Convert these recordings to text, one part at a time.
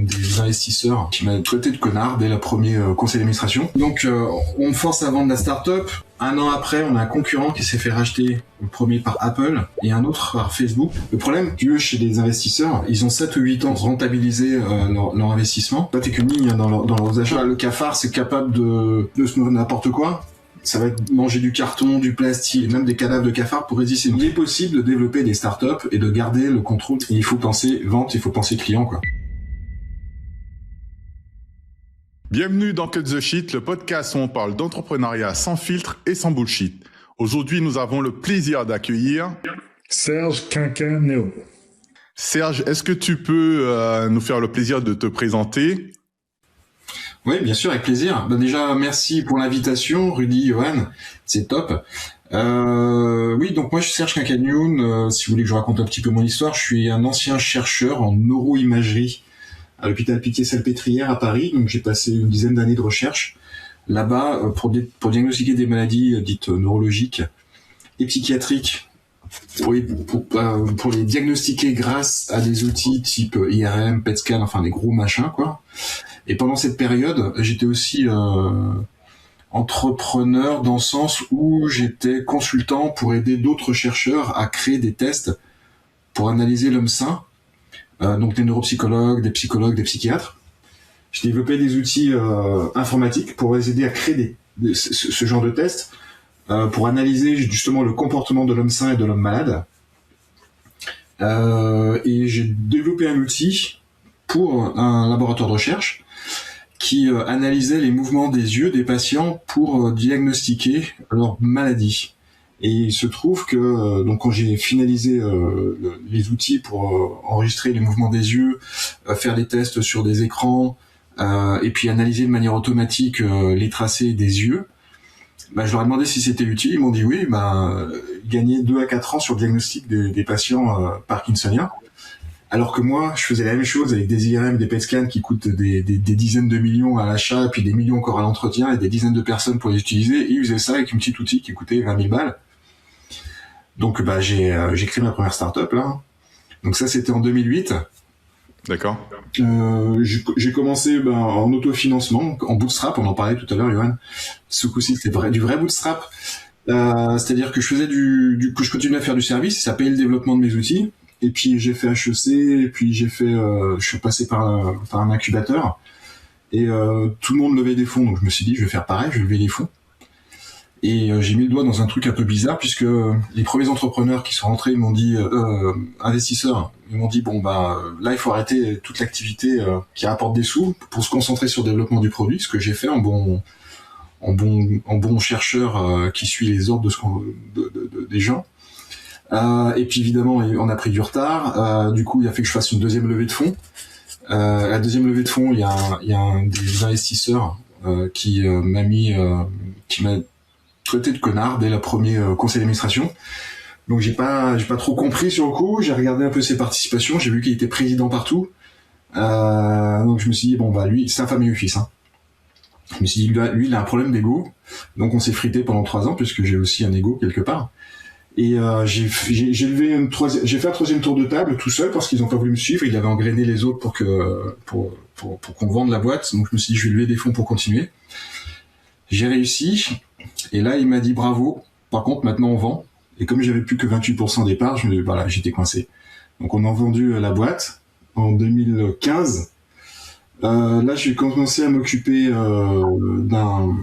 des investisseurs qui m'a traité de connard dès le premier conseil d'administration. Donc on me force à vendre la start-up. Un an après, on a un concurrent qui s'est fait racheter, le premier par Apple et un autre par Facebook. Le problème, chez les investisseurs, ils ont 7 ou 8 ans de rentabiliser leur investissement. Pas t'es qu'une ligne dans leurs achats. Le cafard, c'est capable de se nourrir n'importe quoi. Ça va être manger du carton, du plastique, et même des cadavres de cafards pour résister. Il est possible de développer des startups et de garder le contrôle. Et il faut penser vente, il faut penser client, quoi. Bienvenue dans Cut the Shit, le podcast où on parle d'entrepreneuriat sans filtre et sans bullshit. Aujourd'hui, nous avons le plaisir d'accueillir Serge Quinquin-Néo. Serge, est-ce que tu peux nous faire le plaisir de te présenter ? Oui, bien sûr, avec plaisir. Déjà, merci pour l'invitation, Rudy, Johan, c'est top. Oui, donc moi je suis Serge Quinquin-Néo. Si vous voulez que je raconte un petit peu mon histoire, je suis un ancien chercheur en neuroimagerie à l'hôpital Pitié-Salpêtrière à Paris. Donc j'ai passé une dizaine d'années de recherche là-bas pour diagnostiquer des maladies dites neurologiques et psychiatriques. Oui, pour les diagnostiquer grâce à des outils type IRM, PET scan, enfin des gros machins, quoi. Et pendant cette période, j'étais aussi entrepreneur dans le sens où j'étais consultant pour aider d'autres chercheurs à créer des tests pour analyser l'homme sain, donc des neuropsychologues, des psychologues, des psychiatres. J'ai développé des outils informatiques pour les aider à créer ce genre de tests pour analyser justement le comportement de l'homme sain et de l'homme malade. Et j'ai développé un outil pour un laboratoire de recherche qui analysait les mouvements des yeux des patients pour diagnostiquer leur maladie. Et il se trouve que donc quand j'ai finalisé les outils pour enregistrer les mouvements des yeux, faire des tests sur des écrans, et puis analyser de manière automatique les tracés des yeux, je leur ai demandé si c'était utile. Ils m'ont dit oui. Gagner 2 à 4 ans sur le diagnostic des patients parkinsoniens. Alors que moi, je faisais la même chose avec des IRM, des PET scans qui coûtent des dizaines de millions à l'achat, puis des millions encore à l'entretien, et des dizaines de personnes pour les utiliser. Et ils faisaient ça avec un petit outil qui coûtait 20 000 balles. Donc, j'ai créé ma première start-up, là. Donc ça, c'était en 2008. D'accord. J'ai commencé en autofinancement, en bootstrap, on en parlait tout à l'heure, Johan. Ce coup-ci, c'était du vrai bootstrap. C'est-à-dire que je faisais que je continuais à faire du service, ça payait le développement de mes outils. Et puis j'ai fait HEC, et puis je suis passé par un incubateur, et tout le monde levait des fonds, donc je me suis dit je vais faire pareil, je vais lever des fonds. Et j'ai mis le doigt dans un truc un peu bizarre, puisque les premiers entrepreneurs qui sont rentrés, ils m'ont dit, investisseurs, ils m'ont dit là il faut arrêter toute l'activité qui rapporte des sous pour se concentrer sur le développement du produit, ce que j'ai fait en bon chercheur qui suit les ordres des gens. Et puis évidemment on a pris du retard, du coup il a fait que je fasse une deuxième levée de fonds. La deuxième levée de fonds, il y a un des investisseurs qui m'a traité de connard dès le premier conseil d'administration. Donc j'ai pas trop compris sur le coup, j'ai regardé un peu ses participations, j'ai vu qu'il était président partout. Donc je me suis dit lui c'est un famille office, hein. Je me suis dit lui il a un problème d'ego. Donc on s'est frité pendant 3 ans puisque j'ai aussi un ego quelque part. Et j'ai fait un troisième tour de table tout seul parce qu'ils n'ont pas voulu me suivre. Il avait engrainé les autres pour qu'on vende la boîte. Donc je me suis dit je vais lever des fonds pour continuer. J'ai réussi. Et là il m'a dit bravo. Par contre maintenant on vend. Et comme j'avais plus que 28% des parts, j'étais coincé. Donc on a vendu la boîte en 2015. Là j'ai commencé à m'occuper d'un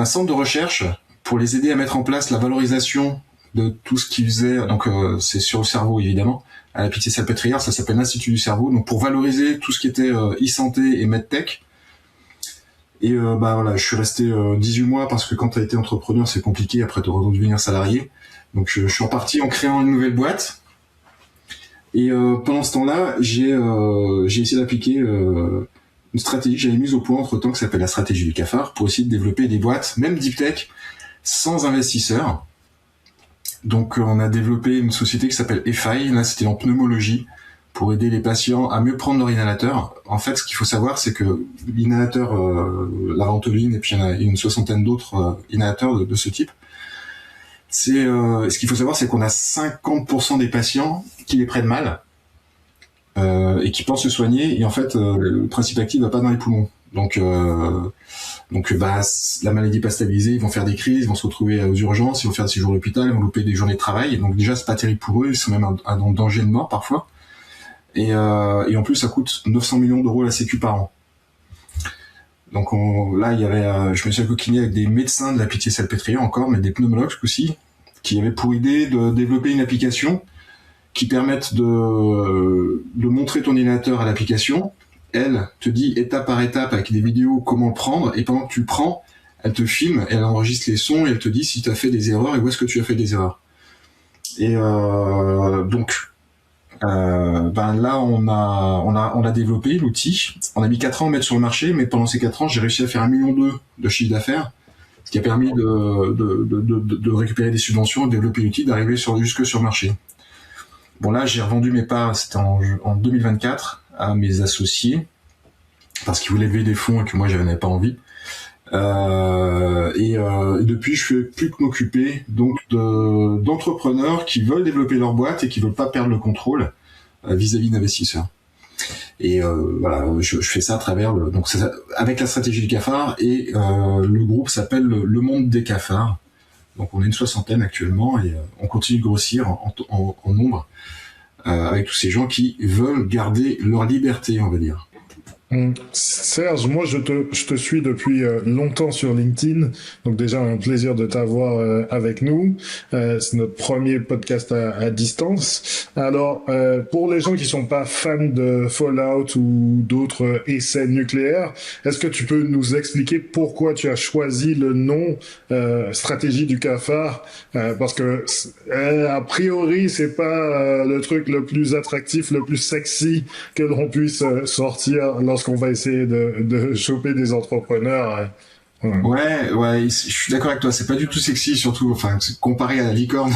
centre de recherche pour les aider à mettre en place la valorisation de tout ce qu'ils faisaient. Donc c'est sur le cerveau évidemment, à la Pitié-Salpêtrière, ça s'appelle l'Institut du cerveau. Donc pour valoriser tout ce qui était e-santé et medtech. Et je suis resté 18 mois parce que quand tu as été entrepreneur, c'est compliqué après de redevenir salarié. Donc je suis reparti en créant une nouvelle boîte. Et pendant ce temps-là, j'ai essayé d'appliquer une stratégie que j'avais mise au point entre-temps qui s'appelle la stratégie du cafard pour essayer de développer des boîtes, même deep tech, sans investisseurs. Donc on a développé une société qui s'appelle EFI, là c'était en pneumologie, pour aider les patients à mieux prendre leur inhalateur. En fait, ce qu'il faut savoir, c'est que l'inhalateur, la Ventoline, et puis il y en a une soixantaine d'autres inhalateurs de ce type, ce qu'il faut savoir, c'est qu'on a 50% des patients qui les prennent mal, et qui pensent se soigner, et en fait le principe actif va pas dans les poumons. Donc la maladie n'est pas stabilisée, ils vont faire des crises, ils vont se retrouver aux urgences, ils vont faire des séjours à l'hôpital, ils vont louper des journées de travail. Donc déjà c'est pas terrible pour eux, ils sont même en danger de mort parfois. Et en plus ça coûte 900 millions d'euros la Sécu par an. Donc là il y avait, je me suis coquiné avec des médecins de la Pitié-Salpêtrière encore, mais des pneumologues aussi, qui avaient pour idée de développer une application qui permette de montrer ton inhalateur à l'application. Elle te dit étape par étape avec des vidéos comment le prendre, et pendant que tu le prends, elle te filme, elle enregistre les sons et elle te dit si tu as fait des erreurs et où est-ce que tu as fait des erreurs. Et donc là on a développé l'outil. On a mis 4 ans à mettre sur le marché, mais pendant ces 4 ans j'ai réussi à faire 1,2 million de chiffre d'affaires, ce qui a permis de récupérer des subventions et de développer l'outil, d'arriver jusque sur le marché. Bon là j'ai revendu mes parts, c'était en 2024, à mes associés, parce qu'ils voulaient lever des fonds et que moi j'avais pas envie. Et depuis je fais plus que m'occuper donc d'entrepreneurs qui veulent développer leur boîte et qui veulent pas perdre le contrôle vis-à-vis d'investisseurs. Et voilà, je fais ça à travers avec la stratégie du cafard, et le groupe s'appelle le monde des cafards. Donc on est une 60aine actuellement, et on continue de grossir en nombre, avec tous ces gens qui veulent garder leur liberté, on va dire. Serge, moi je te suis depuis longtemps sur LinkedIn, donc déjà un plaisir de t'avoir avec nous. C'est notre premier podcast à distance. Alors pour les gens qui sont pas fans de Fallout ou d'autres essais nucléaires, est-ce que tu peux nous expliquer pourquoi tu as choisi le nom stratégie du cafard, parce que a priori c'est pas le truc le plus attractif, le plus sexy que l'on puisse sortir lorsqu'on va essayer de choper des entrepreneurs. Ouais, je suis d'accord avec toi, c'est pas du tout sexy, surtout, comparé à la licorne,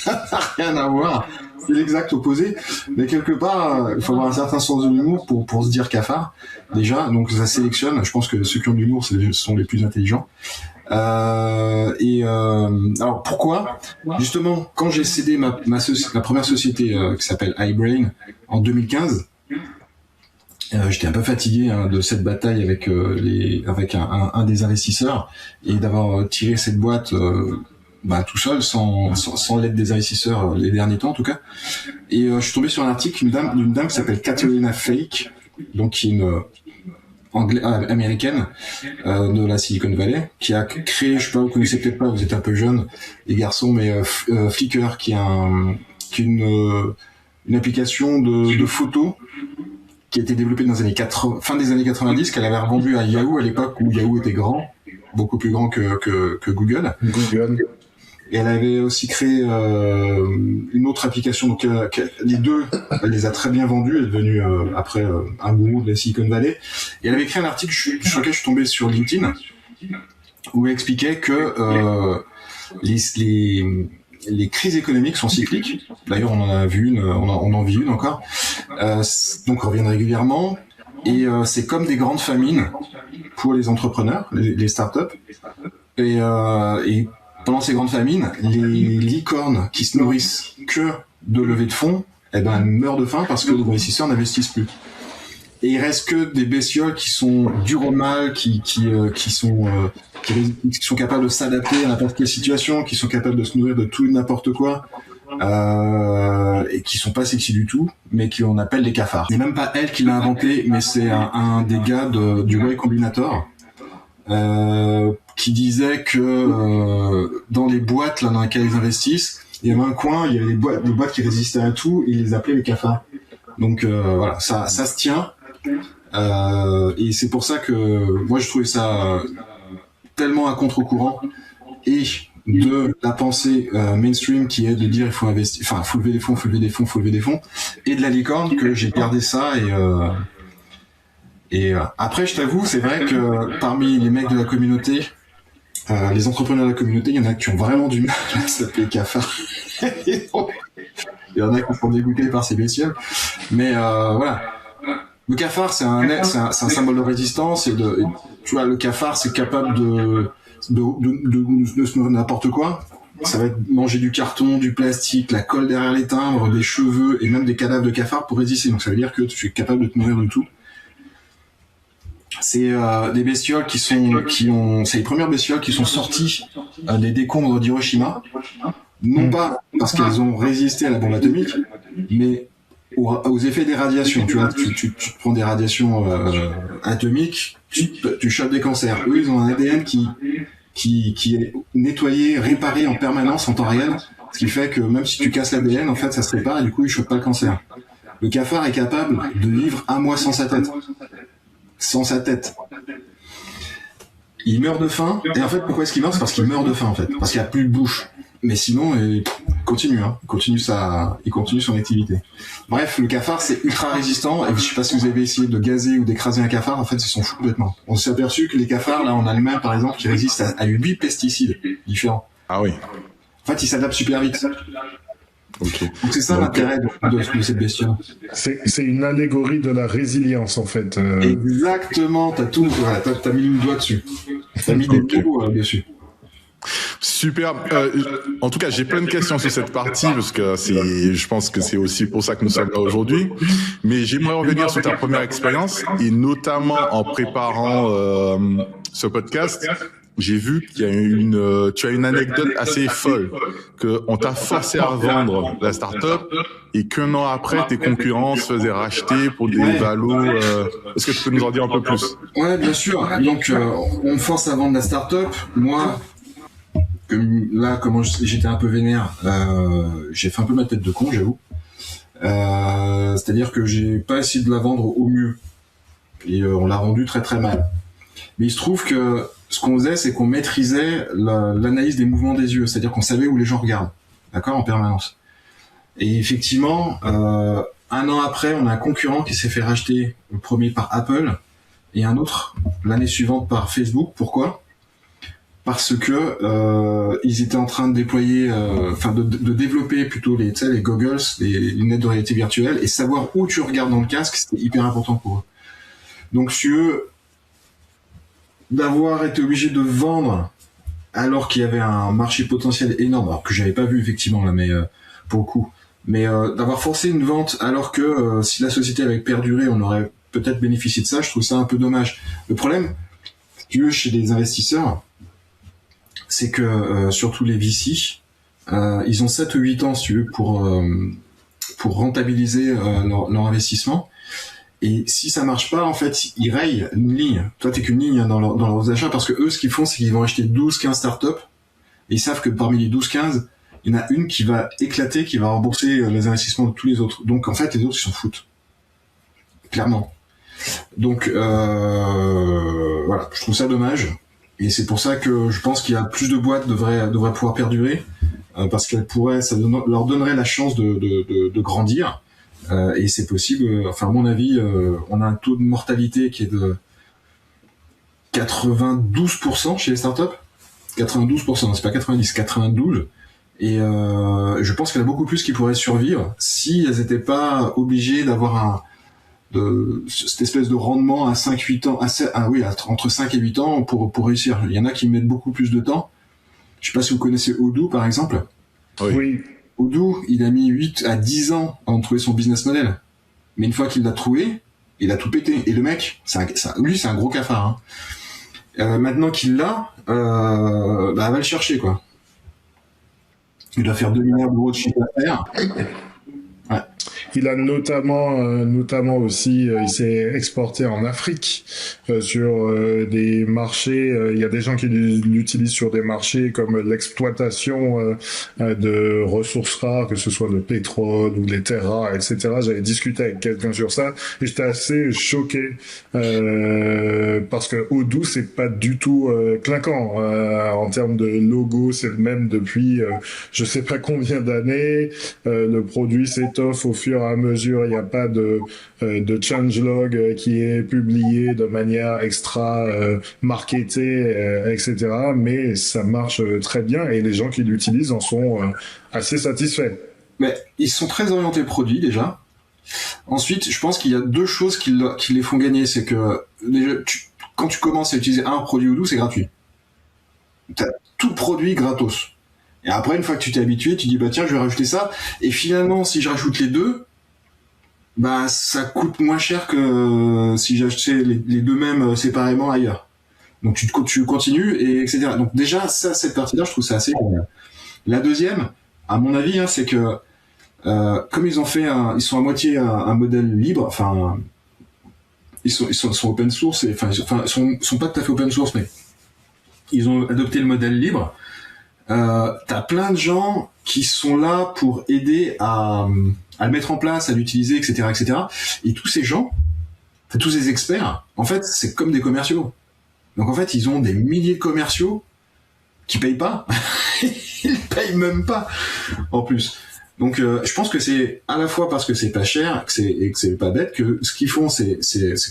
ça n'a rien à voir, c'est l'exact opposé, mais quelque part, il faut avoir un certain sens de l'humour pour se dire cafard, déjà, donc ça sélectionne, je pense que ceux qui ont de l'humour, sont les plus intelligents. Alors pourquoi ? Justement, quand j'ai cédé ma première société qui s'appelle iBrain en 2015, j'étais un peu fatigué de cette bataille avec un des investisseurs, et d'avoir tiré cette boîte tout seul, sans l'aide des investisseurs les derniers temps en tout cas. Et je suis tombé sur un article d'une dame qui s'appelle Katerina Fake, donc qui est une américaine de la Silicon Valley, qui a créé, je sais pas, vous connaissez peut-être pas, vous êtes un peu jeunes les garçons, mais Flickr, qui est une application de photos qui a été développée dans les années fin des années 90, qu'elle avait revendu à Yahoo à l'époque où Yahoo était grand, beaucoup plus grand que Google. Et elle avait aussi créé une autre application, donc les deux, elle les a très bien vendues, elle est devenue après un gourou de la Silicon Valley. Et elle avait écrit un article sur lequel je suis tombé sur LinkedIn, où elle expliquait que les crises économiques sont cycliques. D'ailleurs, on en a vu une, on en vit une encore. Donc, reviennent régulièrement. Et c'est comme des grandes famines pour les entrepreneurs, les startups. Et pendant ces grandes famines, les licornes qui se nourrissent que de levée de fonds, elles meurent de faim parce que les investisseurs n'investissent plus. Et il reste que des bestioles qui sont dures au mal, qui sont capables de s'adapter à n'importe quelle situation, qui sont capables de se nourrir de tout et n'importe quoi, et qui sont pas sexy du tout, mais qu'on appelle les cafards. C'est même pas elle qui l'a inventé, mais c'est un des gars du Y Combinator, qui disait que dans les boîtes là dans lesquelles ils investissent, il y avait un coin, il y avait des boîtes qui résistaient à tout, et ils les appelaient les cafards. Donc voilà, ça se tient. Et c'est pour ça que moi je trouvais ça tellement à contre-courant, et de la pensée mainstream qui est de dire il faut investir, faut lever des fonds, et de la licorne, que j'ai gardé ça. Et après, je t'avoue, c'est vrai que parmi les mecs de la communauté, les entrepreneurs de la communauté, il y en a qui ont vraiment du mal à s'appeler cafard. Il y en a qui sont dégoûtés par ces bestioles, mais voilà. Le cafard, c'est un symbole de résistance, et tu vois, le cafard, c'est capable de se nourrir n'importe quoi. ça va être manger du carton, du plastique, la colle derrière les timbres, des cheveux et même des cadavres de cafards pour résister. Donc ça veut dire que tu es capable de te nourrir de tout. C'est des bestioles c'est les premières bestioles qui sont sorties des décombres d'Hiroshima, non pas parce qu'elles ont résisté à la bombe atomique, mais aux effets des radiations. Tu vois, tu prends des radiations atomiques, tu chopes des cancers. Eux, ils ont un ADN qui est nettoyé, réparé en permanence en temps réel, ce qui fait que même si tu casses l'ADN, en fait, ça se répare et du coup, il chope pas le cancer. Le cafard est capable de vivre un mois sans sa tête. Sans sa tête. Il meurt de faim, et en fait, pourquoi est-ce qu'il meurt? C'est parce qu'il meurt de faim, en fait. Parce qu'il n'y a plus de bouche. Mais sinon, il continue, hein. Il continue son activité. Bref, le cafard, c'est ultra résistant, et je sais pas si vous avez essayé de gazer ou d'écraser un cafard, en fait, ils s'en foutent complètement. On s'est aperçu que les cafards, là, en Allemagne, par exemple, qui résistent à 8 pesticides différents. Ah oui. En fait, ils s'adaptent super vite. Okay. Donc c'est ça l'intérêt de cette bestiole. C'est une allégorie de la résilience en fait. Exactement, t'as mis le doigt dessus. T'as mis des mots dessus. Super. En tout cas, j'ai plein de questions sur cette partie parce que je pense que c'est aussi pour ça que nous sommes là aujourd'hui. Mais j'aimerais revenir sur ta première expérience et notamment en préparant ce podcast. J'ai vu qu'il y a tu as une anecdote assez folle, que on t'a forcé à vendre la start-up et qu'un an après, tes concurrents se faisaient racheter pour des valos. Est-ce que tu peux nous en dire un peu plus? Ouais, bien sûr. Donc, on me force à vendre la start-up. Moi, comment j'étais un peu vénère, j'ai fait un peu ma tête de con, j'avoue. C'est-à-dire que j'ai pas essayé de la vendre au mieux. Et on l'a vendue très très mal. Mais il se trouve que ce qu'on faisait, c'est qu'on maîtrisait l'analyse des mouvements des yeux, c'est-à-dire qu'on savait où les gens regardent, d'accord, en permanence. Et effectivement, un an après, on a un concurrent qui s'est fait racheter, le premier par Apple, et un autre l'année suivante par Facebook. Pourquoi ? Parce que ils étaient en train de déployer, de développer plutôt les goggles, les lunettes de réalité virtuelle, et savoir où tu regardes dans le casque, c'était hyper important pour eux. Donc, si eux, d'avoir été obligé de vendre alors qu'il y avait un marché potentiel énorme, alors que j'avais pas vu effectivement là, mais pour le coup, mais d'avoir forcé une vente alors que si la société avait perduré, on aurait peut-être bénéficié de ça. Je trouve ça un peu dommage. Le problème, si tu veux, chez les investisseurs, c'est que surtout les VC, ils ont 7 ou 8 ans, si tu veux, pour rentabiliser leur investissement. Et si ça marche pas, en fait, ils rayent une ligne. Toi, t'es qu'une ligne dans leurs achats, parce que eux, ce qu'ils font, c'est qu'ils vont acheter 12-15 startups, et ils savent que parmi les 12-15, il y en a une qui va éclater, qui va rembourser les investissements de tous les autres. Donc, en fait, les autres, ils s'en foutent. Clairement. Donc, voilà, je trouve ça dommage. Et c'est pour ça que je pense qu'il y a plus de boîtes devraient pouvoir perdurer, parce ça leur donnerait la chance de grandir. Et c'est possible, à mon avis, on a un taux de mortalité qui est de 92% chez les startups. 92%, c'est pas 90, 92. Et je pense qu'il y en a beaucoup plus qui pourraient survivre si elles n'étaient pas obligées d'avoir cette espèce de rendement à 5-8 ans, entre 5 et 8 ans pour réussir. Il y en a qui mettent beaucoup plus de temps. Je sais pas si vous connaissez Odoo, par exemple. Oui. Odoo, il a mis 8 à 10 ans avant de trouver son business model. Mais une fois qu'il l'a trouvé, il a tout pété. Et le mec, lui, c'est un gros cafard. Hein. Maintenant qu'il l'a, va le chercher, quoi. Il doit faire 2 milliards d'euros de chiffre d'affaires. Ouais. Il a notamment aussi, il s'est exporté en Afrique sur des marchés. Il y a des gens qui l'utilisent sur des marchés comme l'exploitation de ressources rares, que ce soit le pétrole ou les terres rares, etc. J'avais discuté avec quelqu'un sur ça et j'étais assez choqué parce que Odoo c'est pas du tout clinquant en termes de logo. C'est le même depuis je sais pas combien d'années. Le produit s'étoffe au fur et à mesure, il n'y a pas de changelog qui est publié de manière extra marketée, etc. Mais ça marche très bien et les gens qui l'utilisent en sont assez satisfaits. Mais ils sont très orientés produits déjà. Ensuite, je pense qu'il y a 2 choses qui les font gagner. C'est que déjà, quand tu commences à utiliser un produit Odoo, c'est gratuit. T'as tout produit gratos. Et après, une fois que tu t'es habitué, tu dis bah tiens, je vais rajouter ça. Et finalement, si je rajoute les deux, bah ça coûte moins cher que si j'achetais les deux mêmes séparément ailleurs. Donc tu continues et etc. Donc déjà ça, cette partie-là, je trouve ça assez génial. La deuxième, à mon avis, hein, c'est que comme ils sont à moitié un modèle libre, enfin ils sont open source, et enfin ils sont pas tout à fait open source, mais ils ont adopté le modèle libre. T'as plein de gens qui sont là pour aider à le mettre en place, à l'utiliser, etc., etc. Et tous ces gens, tous ces experts, en fait, c'est comme des commerciaux. Donc en fait, ils ont des milliers de commerciaux qui payent pas. Ils payent même pas, en plus. Donc je pense que c'est à la fois parce que c'est pas cher et que c'est pas bête que ce qu'ils font, c'est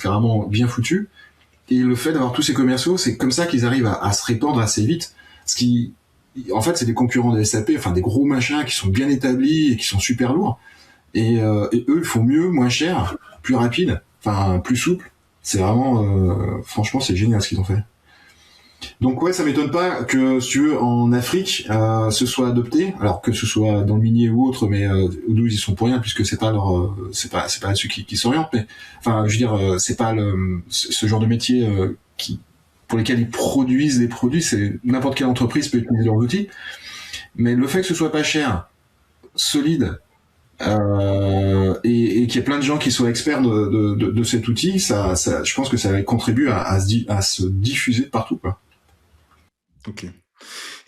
carrément bien foutu. Et le fait d'avoir tous ces commerciaux, c'est comme ça qu'ils arrivent à se répandre assez vite. En fait, c'est des concurrents de SAP, enfin des gros machins qui sont bien établis et qui sont super lourds. Et eux, ils font mieux, moins cher, plus rapide, enfin plus souple. C'est vraiment, franchement, c'est génial ce qu'ils ont fait. Donc ouais, ça m'étonne pas que, si tu veux, en Afrique, ce soit adopté, alors que ce soit dans le minier ou autre, mais d'où ils sont pour rien, puisque c'est pas là-dessus qui s'orientent. Mais enfin, je veux dire, c'est pas ce genre de métier pour lesquels ils produisent des produits. C'est n'importe quelle entreprise peut utiliser leurs outils. Mais le fait que ce soit pas cher, solide, et qu'il y ait plein de gens qui soient experts de cet outil, ça, je pense que ça contribue à se diffuser partout, quoi. Ok.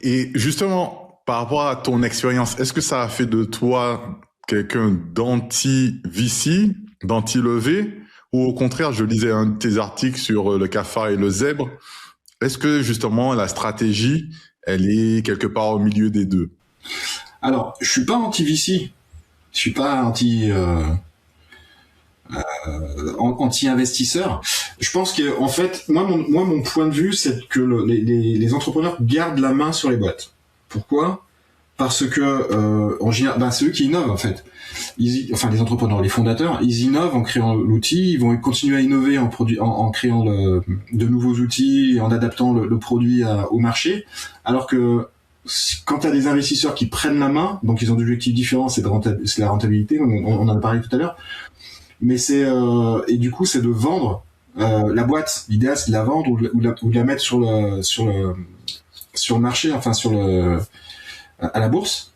Et justement, par rapport à ton expérience, est-ce que ça a fait de toi quelqu'un d'anti-VC, d'anti-levé, ou au contraire, je lisais un de tes articles sur le cafard et le zèbre. Est-ce que justement la stratégie, elle est quelque part au milieu des deux? Alors, je suis pas anti-VC, je suis pas anti-investisseur. Je pense que, en fait, moi, mon point de vue, c'est que les entrepreneurs gardent la main sur les boîtes. Pourquoi? Parce que, en général, c'est eux qui innovent, en fait. Les entrepreneurs, les fondateurs, ils innovent en créant l'outil, ils vont continuer à innover en créant de nouveaux outils, et en adaptant le produit au marché. Alors que, quand tu as des investisseurs qui prennent la main, donc ils ont des objectifs différents, c'est la rentabilité, on en a parlé tout à l'heure, mais et du coup c'est de vendre la boîte. L'idéal c'est de la vendre ou de la mettre sur le marché, enfin à la bourse.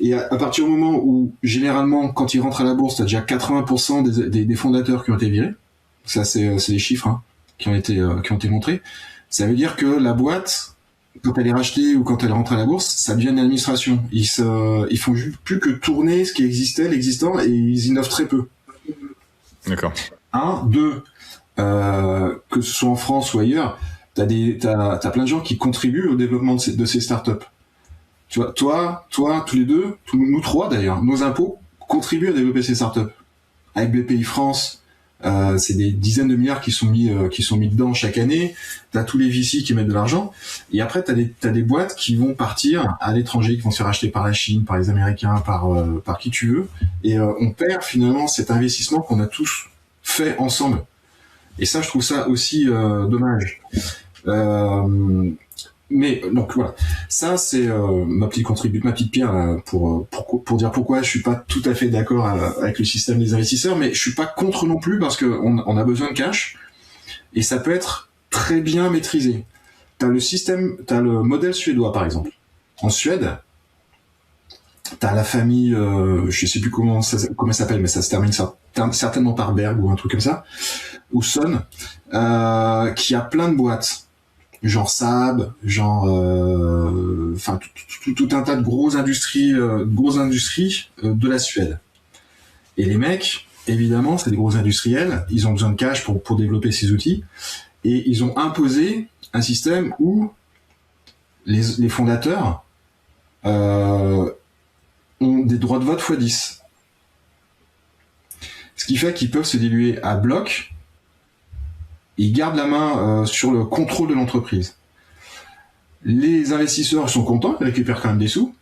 Et à partir du moment où, généralement, quand ils rentrent à la bourse, t'as déjà 80% des fondateurs qui ont été virés. Ça, c'est des chiffres qui ont été montrés. Ça veut dire que la boîte, quand elle est rachetée ou quand elle rentre à la bourse, ça devient une administration. Ils font plus que tourner ce qui existait, l'existant, et ils innovent très peu. D'accord. Deux, que ce soit en France ou ailleurs, t'as plein de gens qui contribuent au développement de ces startups. Tu vois, toi, tous les deux, nous trois d'ailleurs, nos impôts contribuent à développer ces startups. Avec BPI France, c'est des dizaines de milliards qui sont mis dedans chaque année. T'as tous les VC qui mettent de l'argent. Et après, t'as des boîtes qui vont partir à l'étranger, qui vont se faire acheter par la Chine, par les Américains, par qui tu veux. Et on perd finalement cet investissement qu'on a tous fait ensemble. Et ça, je trouve ça aussi dommage. Mais donc voilà, ça c'est ma petite pierre pour dire pourquoi je suis pas tout à fait d'accord avec le système des investisseurs, mais je suis pas contre non plus parce que on a besoin de cash et ça peut être très bien maîtrisé. T'as le modèle suédois par exemple. En Suède, t'as la famille, je sais plus comment ça s'appelle, mais ça se termine certainement par Berg ou un truc comme ça, ou Son, qui a plein de boîtes. Genre Saab, tout un tas de grosses industries de la Suède. Et les mecs, évidemment, c'est des gros industriels, ils ont besoin de cash pour développer ces outils, et ils ont imposé un système où les fondateurs ont des droits de vote x10. Ce qui fait qu'ils peuvent se diluer à bloc. Ils gardent la main sur le contrôle de l'entreprise. Les investisseurs sont contents, ils récupèrent quand même des sous.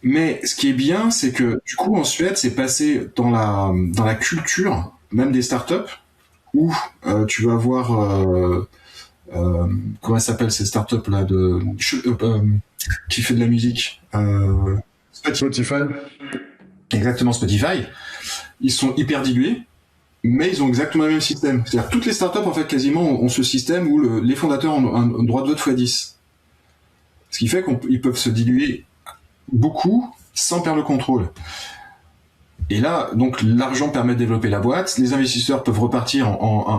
Mais ce qui est bien, c'est que du coup en Suède, c'est passé dans la culture même des startups où tu vas avoir comment elle s'appelle cette start-up là qui fait de la musique, Spotify. Exactement, Spotify. Ils sont hyper dilués, mais ils ont exactement le même système. C'est-à-dire toutes les startups en fait quasiment ont ce système où les fondateurs ont un droit de vote x10. Ce qui fait qu'ils peuvent se diluer beaucoup sans perdre le contrôle. Et là, donc l'argent permet de développer la boîte. Les investisseurs peuvent repartir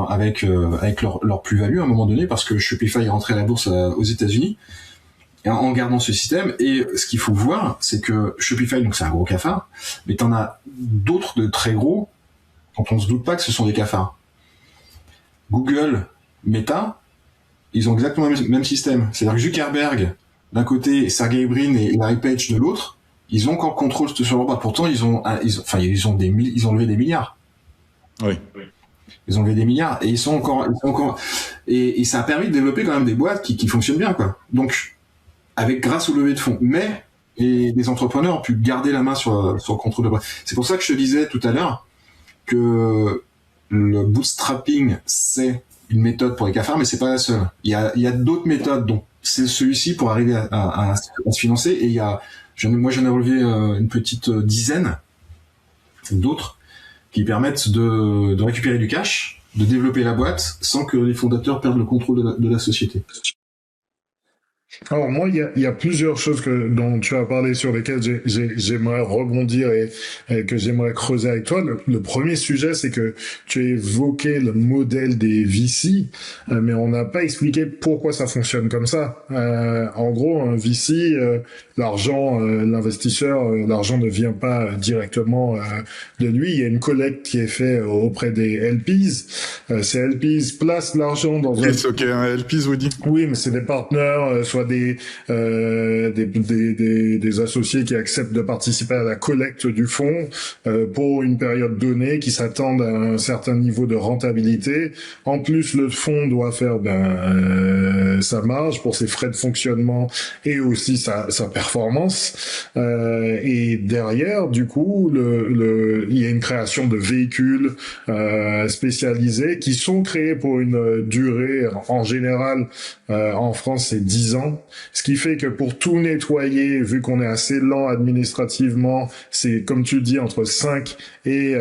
avec leur plus-value à un moment donné parce que Shopify est rentré à la bourse aux États-Unis en gardant ce système. Et ce qu'il faut voir, c'est que Shopify, donc c'est un gros cafard, mais t'en as d'autres de très gros dont on se doute pas que ce sont des cafards. Google, Meta, ils ont exactement le même système. C'est-à-dire que Zuckerberg d'un côté, Sergey Brin et Larry Page de l'autre, ils ont encore le contrôle sur leur boîte. Pourtant, ils ont levé des milliards. Oui. Ils ont levé des milliards et ils sont encore, et ça a permis de développer quand même des boîtes qui fonctionnent bien, quoi. Donc, grâce au lever de fonds. Mais, les entrepreneurs ont pu garder la main sur le contrôle de la boîte. C'est pour ça que je te disais tout à l'heure que le bootstrapping, c'est une méthode pour les cafards, mais c'est pas la seule. Il y a d'autres méthodes, donc c'est celui-ci pour arriver à se financer. Et moi j'en ai relevé une petite dizaine d'autres qui permettent de récupérer du cash, de développer la boîte sans que les fondateurs perdent le contrôle de la société. Alors moi, il y a plusieurs choses dont tu as parlé sur lesquelles j'aimerais rebondir et que j'aimerais creuser avec toi. Le premier sujet, c'est que tu as évoqué le modèle des VC, mais on n'a pas expliqué pourquoi ça fonctionne comme ça. En gros, un VC, l'investisseur, l'argent ne vient pas directement de lui. Il y a une collecte qui est faite auprès des LPs. Ces LPs placent l'argent dans Qu'est-ce qu'un LPs vous dit? Oui, mais c'est des partenaires, soit des associés qui acceptent de participer à la collecte du fonds pour une période donnée, qui s'attendent à un certain niveau de rentabilité. En plus, le fonds doit faire sa marge pour ses frais de fonctionnement et aussi sa performance. Et derrière, du coup, il y a une création de véhicules spécialisés qui sont créés pour une durée, en général, en France, c'est 10 ans. Ce qui fait que pour tout nettoyer, vu qu'on est assez lent administrativement, c'est, comme tu dis, entre 5 et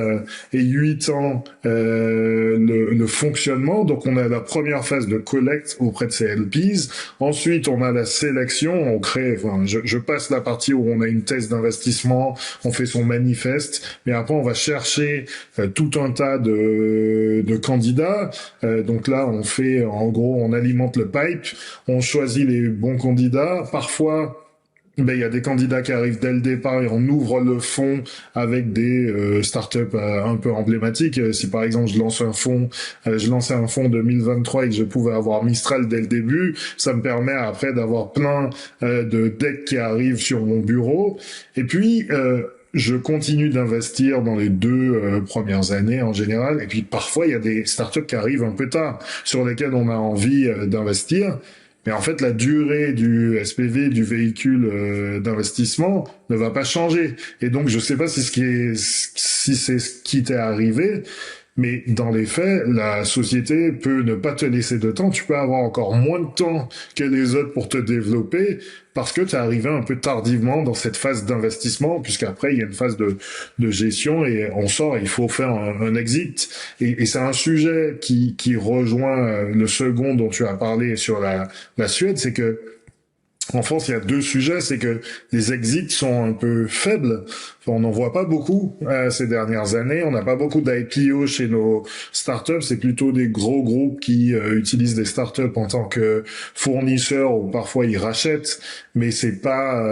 8 ans le fonctionnement. Donc on a la première phase de collecte auprès de ces LPs. Ensuite, on a la sélection. On crée, je passe la partie où on a une thèse d'investissement, on fait son manifeste, mais après on va chercher tout un tas de candidats. Donc là, on alimente le pipe, on choisit les bons candidats. Parfois, il y a des candidats qui arrivent dès le départ et on ouvre le fonds avec des startups un peu emblématiques. Si par exemple je lançais un fonds 2023 et que je pouvais avoir Mistral dès le début, ça me permet après d'avoir plein de decks qui arrivent sur mon bureau. Et puis je continue d'investir dans les 2 premières années en général. Et puis parfois il y a des startups qui arrivent un peu tard sur lesquelles on a envie d'investir. Mais en fait, la durée du SPV, du véhicule d'investissement, ne va pas changer. Et donc, je sais pas si c'est ce qui t'est arrivé, mais dans les faits, la société peut ne pas te laisser de temps. Tu peux avoir encore moins de temps que les autres pour te développer parce que tu es arrivé un peu tardivement dans cette phase d'investissement, puisqu'après, il y a une phase de gestion et on sort, il faut faire un exit. Et c'est un sujet qui rejoint le second dont tu as parlé sur la Suède, c'est que en France, il y a 2 sujets, c'est que les exits sont un peu faibles. On n'en voit pas beaucoup ces dernières années. On n'a pas beaucoup d'IPO chez nos startups. C'est plutôt des gros groupes qui utilisent des startups en tant que fournisseurs ou parfois ils rachètent, mais c'est pas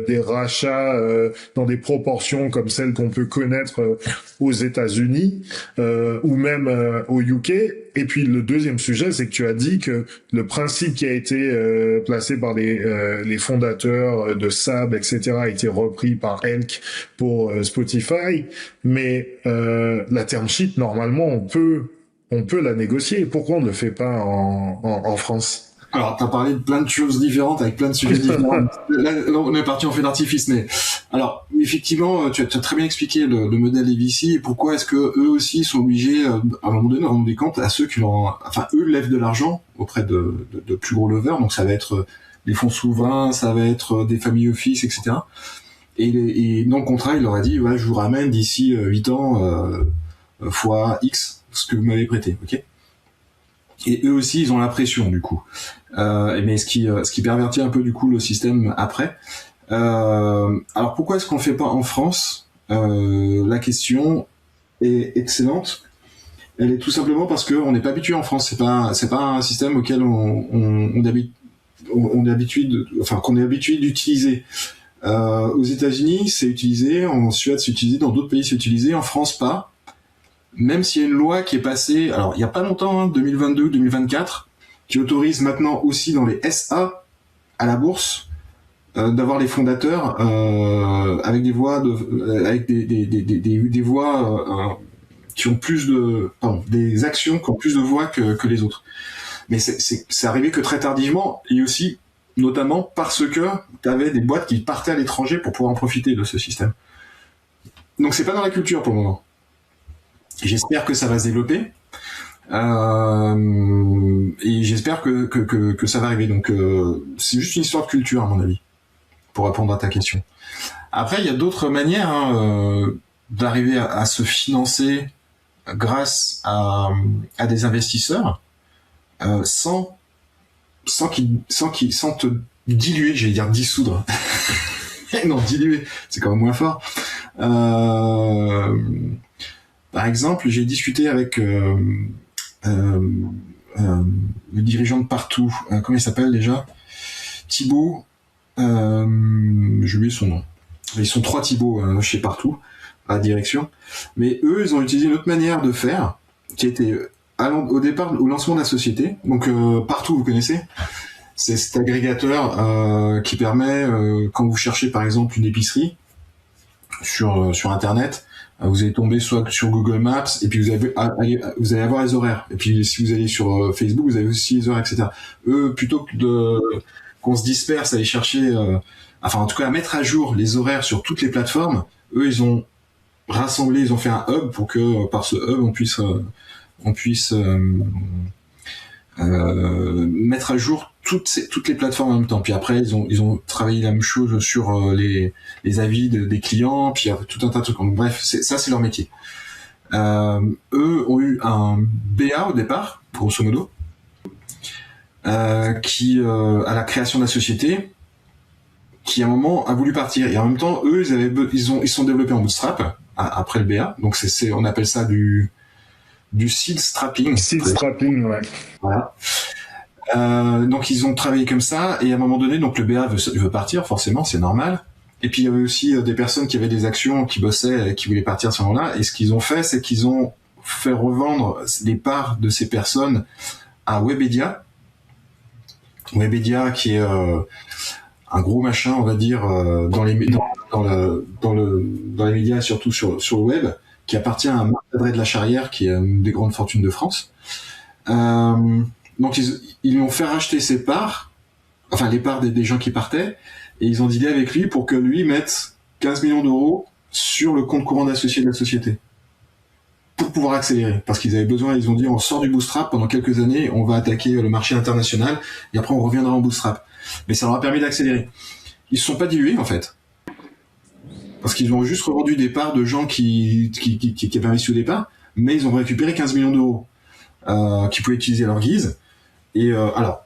des rachats dans des proportions comme celles qu'on peut connaître aux États-Unis ou même au UK. Et puis le deuxième sujet, c'est que tu as dit que le principe qui a été placé par les fondateurs de SAB, etc., a été repris par Elk pour Spotify, mais la term sheet, normalement, on peut la négocier. Pourquoi on ne le fait pas en France? Alors, t'as parlé de plein de choses différentes avec plein de sujets différents. Là, on est parti en fait d'artifice, mais alors effectivement, tu as très bien expliqué le modèle des VC et pourquoi est-ce que eux aussi sont obligés à un moment donné de rendre des comptes à ceux qui eux lèvent de l'argent auprès de plus gros leveurs. Donc ça va être des fonds souverains, ça va être des family office, etc. Et dans le contrat, il leur a dit, ouais, je vous ramène d'ici 8 ans fois X ce que vous m'avez prêté, ok. Et eux aussi, ils ont la pression du coup. Mais ce qui pervertit un peu du coup le système après. Alors pourquoi est-ce qu'on le fait pas en France? La question est excellente. Elle est tout simplement parce qu'on n'est pas habitué en France. C'est pas un système auquel on est habitué d'utiliser. Aux États-Unis, c'est utilisé. En Suède, c'est utilisé. Dans d'autres pays, c'est utilisé. En France, pas. Même s'il y a une loi qui est passée, alors il y a pas longtemps, 2022-2024, qui autorise maintenant aussi dans les SA à la bourse d'avoir les fondateurs avec des voix avec des voix qui ont des actions qui ont plus de voix que les autres. Mais c'est arrivé que très tardivement et aussi notamment parce que tu avais des boîtes qui partaient à l'étranger pour pouvoir en profiter de ce système. Donc c'est pas dans la culture pour le moment. J'espère que ça va se développer et j'espère que ça va arriver. Donc c'est juste une histoire de culture à mon avis, pour répondre à ta question. Après, il y a d'autres manières d'arriver à se financer grâce à des investisseurs sans te diluer, j'allais dire dissoudre. Non, diluer, c'est quand même moins fort. Par exemple, j'ai discuté avec le dirigeant de Partout. Comment il s'appelle déjà? Thibaut. J'ai oublié son nom. Ils sont 3 Thibaut chez Partout, à la direction. Mais eux, ils ont utilisé une autre manière de faire, qui était au départ, au lancement de la société. Donc Partout, vous connaissez? C'est cet agrégateur qui permet, quand vous cherchez par exemple une épicerie sur Internet, vous allez tomber soit sur Google Maps et puis vous allez avoir les horaires. Et puis si vous allez sur Facebook, vous avez aussi les horaires, etc. Eux, plutôt que qu'on se disperse à aller chercher, en tout cas à mettre à jour les horaires sur toutes les plateformes, eux ils ont rassemblé, ils ont fait un hub pour que par ce hub on puisse mettre à jour toutes les plateformes en même temps. Puis après ils ont travaillé la même chose sur les avis des clients, puis il y a tout un tas de trucs. Donc, bref, c'est leur métier. Eux ont eu un BA au départ, grosso modo, qui à la création de la société, qui à un moment a voulu partir. Et en même temps, eux ils sont développés en bootstrap après le BA. Donc on appelle ça du seed strapping. Seed strapping, ouais. Voilà. Donc ils ont travaillé comme ça et à un moment donné, donc le BA veut partir, forcément, c'est normal. Et puis il y avait aussi des personnes qui avaient des actions, qui bossaient, et qui voulaient partir à ce moment-là. Et ce qu'ils ont fait, c'est qu'ils ont fait revendre les parts de ces personnes à Webedia. Webedia qui est un gros machin, on va dire, dans les médias, surtout sur le web, qui appartient à Marc-André de la Charrière, qui est une des grandes fortunes de France. Donc ils lui ont fait racheter ses parts, enfin les parts des gens qui partaient, et ils ont dealé avec lui pour que lui mette 15 millions d'euros sur le compte courant d'associé de la société pour pouvoir accélérer, parce qu'ils avaient besoin. Ils ont dit on sort du bootstrap pendant quelques années, on va attaquer le marché international et après on reviendra en bootstrap. Mais ça leur a permis d'accélérer. Ils se sont pas dilués en fait, parce qu'ils ont juste revendu des parts de gens qui avaient investi au départ, mais ils ont récupéré 15 millions d'euros qu'ils pouvaient utiliser à leur guise. Et alors,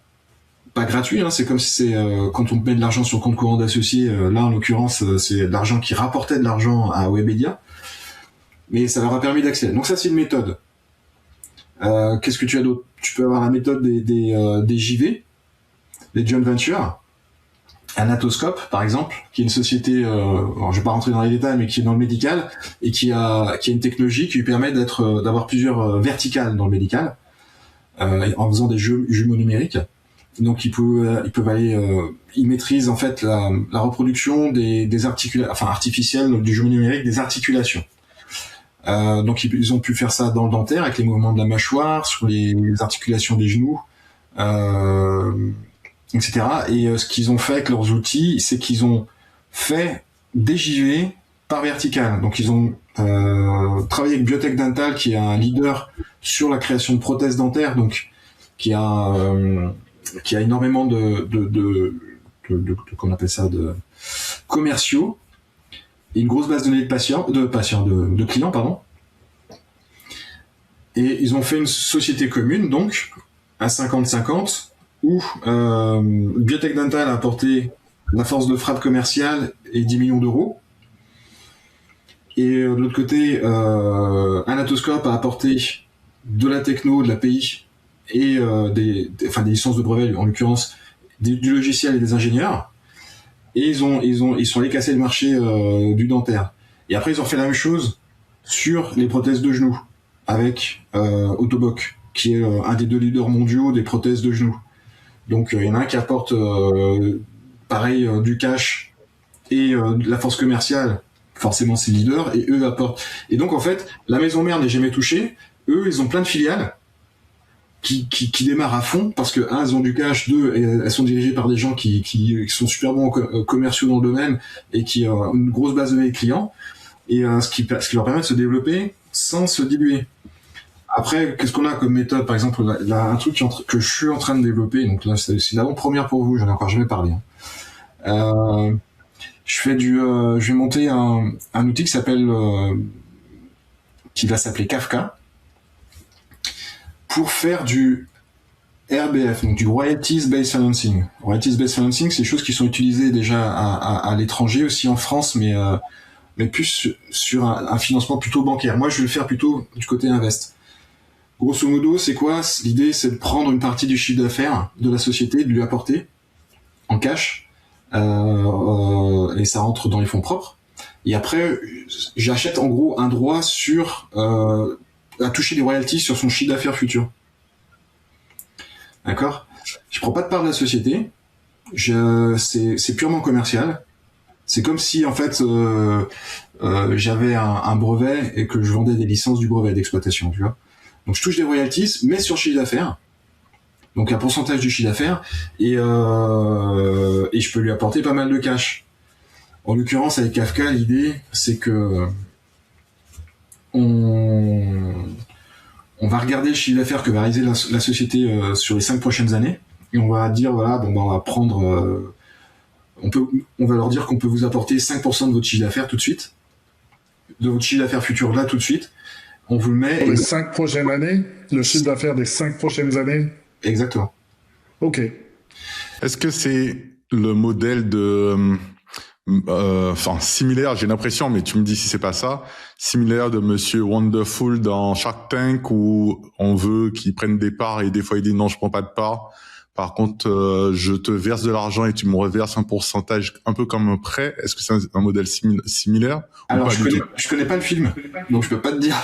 pas gratuit, c'est comme si c'est quand on met de l'argent sur le compte courant d'associé, là en l'occurrence c'est de l'argent qui rapportait de l'argent à Webedia, mais ça leur a permis d'accélérer. Donc ça c'est une méthode. Qu'est-ce que tu as d'autre? Tu peux avoir la méthode des JV, des joint ventures. Anatoscope, par exemple, qui est une société, alors je vais pas rentrer dans les détails, mais qui est dans le médical et qui a une technologie qui lui permet d'avoir plusieurs verticales dans le médical, en faisant des jumeaux numériques. Donc ils peuvent aller, ils maîtrisent en fait la reproduction des artificielle du jumeau numérique, des articulations. Donc ils ont pu faire ça dans le dentaire avec les mouvements de la mâchoire, sur les articulations des genoux, etc. Et ce qu'ils ont fait avec leurs outils, c'est qu'ils ont fait des JV par vertical. Donc ils ont travaillé avec Biotech Dental, qui est un leader sur la création de prothèses dentaires, donc qui a énormément de qu'on appelle ça, de commerciaux, et une grosse base de données de clients, pardon. Et ils ont fait une société commune, donc à 50-50, où Biotech Dental a apporté la force de frappe commerciale et 10 millions d'euros. Et de l'autre côté, Anatoscope a apporté de la techno, de l'API et des licences de brevet, en l'occurrence du logiciel et des ingénieurs. Et ils sont allés casser le marché du dentaire. Et après, ils ont fait la même chose sur les prothèses de genoux avec Autoboc, qui est un des 2 leaders mondiaux des prothèses de genoux. Donc il y en a un qui apporte pareil du cash et de la force commerciale, forcément c'est leader, et eux apportent. Et donc en fait, la maison mère n'est jamais touchée. Eux, ils ont plein de filiales qui démarrent à fond parce que elles ont du cash, 2, elles sont dirigées par des gens qui sont super bons commerciaux dans le domaine et qui ont une grosse base de clients, et ce qui leur permet de se développer sans se diluer. Après, qu'est-ce qu'on a comme méthode? Par exemple, là, un truc que je suis en train de développer, donc là, c'est l'avant-première pour vous, j'en ai encore jamais parlé. Je vais monter un outil qui va s'appeler Kafka, pour faire du RBF, donc du Royalties Based Financing. Royalties Based Financing, c'est des choses qui sont utilisées déjà à l'étranger, aussi en France, mais plus sur un financement plutôt bancaire. Moi, je vais le faire plutôt du côté invest. Grosso modo, c'est quoi? L'idée, c'est de prendre une partie du chiffre d'affaires de la société, de lui apporter en cash, et ça rentre dans les fonds propres. Et après, j'achète en gros un droit à toucher des royalties sur son chiffre d'affaires futur. D'accord? Je prends pas de part de la société. C'est purement commercial. C'est comme si en fait j'avais un brevet et que je vendais des licences du brevet d'exploitation, tu vois. Donc je touche des royalties, mais sur chiffre d'affaires. Donc un pourcentage du chiffre d'affaires, et je peux lui apporter pas mal de cash. En l'occurrence avec Kafka, l'idée c'est que on va regarder le chiffre d'affaires que va réaliser la société sur les 5 prochaines années, et on va dire voilà, on va prendre on va leur dire qu'on peut vous apporter 5% de votre chiffre d'affaires tout de suite, de votre chiffre d'affaires futur là tout de suite. On vous le met. Pour les 5 prochaines années, le chiffre d'affaires des 5 prochaines années. Exactement. Ok. Est-ce que c'est le modèle similaire, j'ai l'impression, mais tu me dis si c'est pas ça, similaire de Monsieur Wonderful dans Shark Tank, où on veut qu'il prenne des parts et des fois il dit non, je prends pas de parts. Par contre, je te verse de l'argent et tu me reverses un pourcentage, un peu comme un prêt. Est-ce que c'est un modèle similaire? Alors, je connais pas le film, donc je peux pas te dire.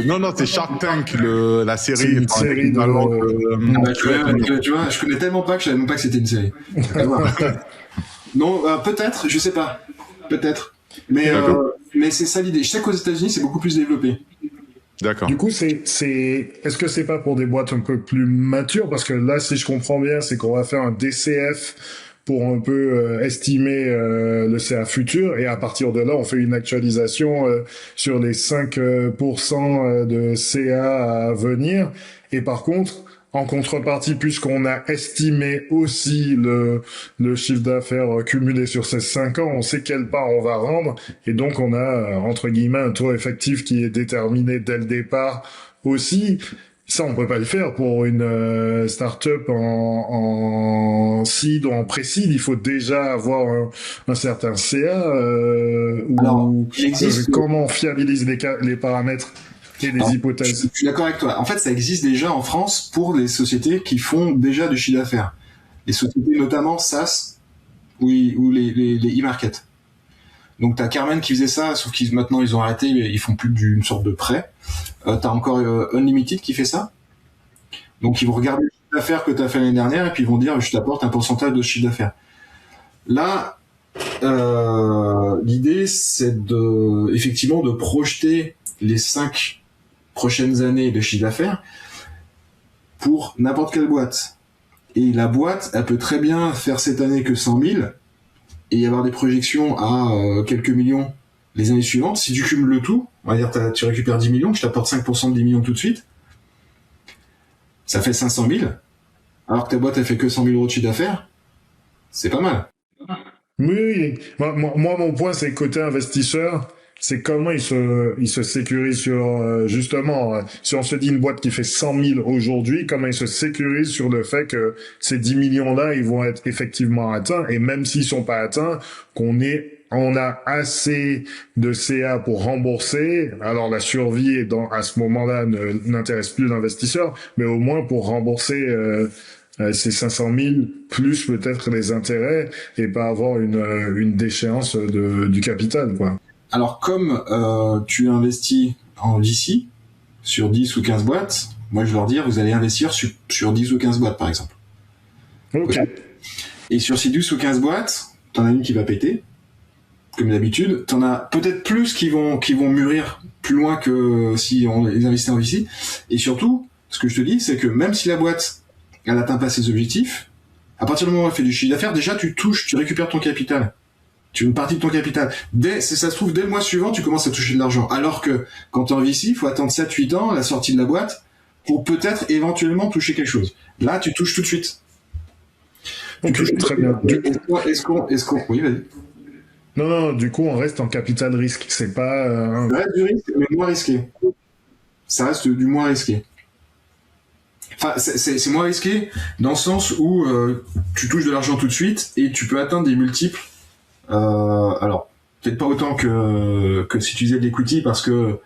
Non, c'est Shark Tank, la série. C'est une série tu vois, je connais tellement pas que je savais même pas que c'était une série. Non, peut-être, je sais pas. Peut-être. Mais c'est ça l'idée. Je sais qu'aux États-Unis, c'est beaucoup plus développé. D'accord. Du coup, est-ce que c'est pas pour des boîtes un peu plus matures? Parce que là, si je comprends bien, c'est qu'on va faire un DCF pour un peu estimer le CA futur, et à partir de là, on fait une actualisation sur les 5% de CA à venir. Et par contre, en contrepartie, puisqu'on a estimé aussi le chiffre d'affaires cumulé sur ces 5 ans, on sait quelle part on va rendre, et donc on a, entre guillemets, un taux effectif qui est déterminé dès le départ aussi. Ça, on peut pas le faire pour une start-up en seed ou en pré-seed. Il faut déjà avoir un certain CA. Alors, il existe... Comment on fiabilise les paramètres et les hypothèses? Je suis d'accord avec toi. En fait, ça existe déjà en France pour les sociétés qui font déjà du chiffre d'affaires. Les sociétés, notamment SaaS ou les e-market. Donc, t'as Carmen qui faisait ça, sauf qu'ils maintenant ils ont arrêté, ils font plus d'une sorte de prêt. T'as encore Unlimited qui fait ça. Donc, ils vont regarder le chiffre d'affaires que t'as fait l'année dernière et puis ils vont dire, je t'apporte un pourcentage de chiffre d'affaires. Là, l'idée, c'est effectivement de projeter les 5 prochaines années de chiffre d'affaires pour n'importe quelle boîte. Et la boîte, elle peut très bien faire cette année que 100 000 et y avoir des projections à quelques millions les années suivantes. Si tu cumules le tout, on va dire tu récupères 10 millions, je t'apporte 5% de 10 millions tout de suite, ça fait 500 000, alors que ta boîte, elle fait que 100 000 euros de chiffre d'affaires, c'est pas mal. Oui. Moi, mon point, c'est côté investisseur, c'est comment il se sécurise sur, justement, si on se dit une boîte qui fait 100 000 aujourd'hui, comment il se sécurise sur le fait que ces 10 millions-là, ils vont être effectivement atteints, et même s'ils sont pas atteints, on a assez de CA pour rembourser. Alors la survie à ce moment-là n'intéresse plus l'investisseur, mais au moins pour rembourser ces 500 000 plus peut-être les intérêts et pas avoir une déchéance du capital, quoi. Alors comme tu investis en VC sur 10 ou 15 boîtes, moi je leur dis vous allez investir sur 10 ou 15 boîtes par exemple. Ok. Et sur ces 10 ou 15 boîtes, t'en as une qui va péter, comme d'habitude. T'en as peut-être plus qui vont mûrir plus loin que si on les investit en VC. Et surtout, ce que je te dis, c'est que même si la boîte elle atteint pas ses objectifs, à partir du moment où elle fait du chiffre d'affaires, déjà tu récupères ton capital. Tu as une partie de ton capital. Si ça se trouve, dès le mois suivant, tu commences à toucher de l'argent. Alors que quand tu es en VC, il faut attendre 7-8 ans, la sortie de la boîte, pour peut-être éventuellement toucher quelque chose. Là, tu touches tout de suite. Ok, très bien. Est-ce qu'on... Oui, vas-y. Non, du coup, on reste en capital risque. C'est pas... Ça reste du risque, mais moins risqué. Ça reste du moins risqué. Enfin, c'est moins risqué dans le sens où tu touches de l'argent tout de suite et tu peux atteindre des multiples. Alors, peut-être pas autant que si tu faisais de l'equity parce que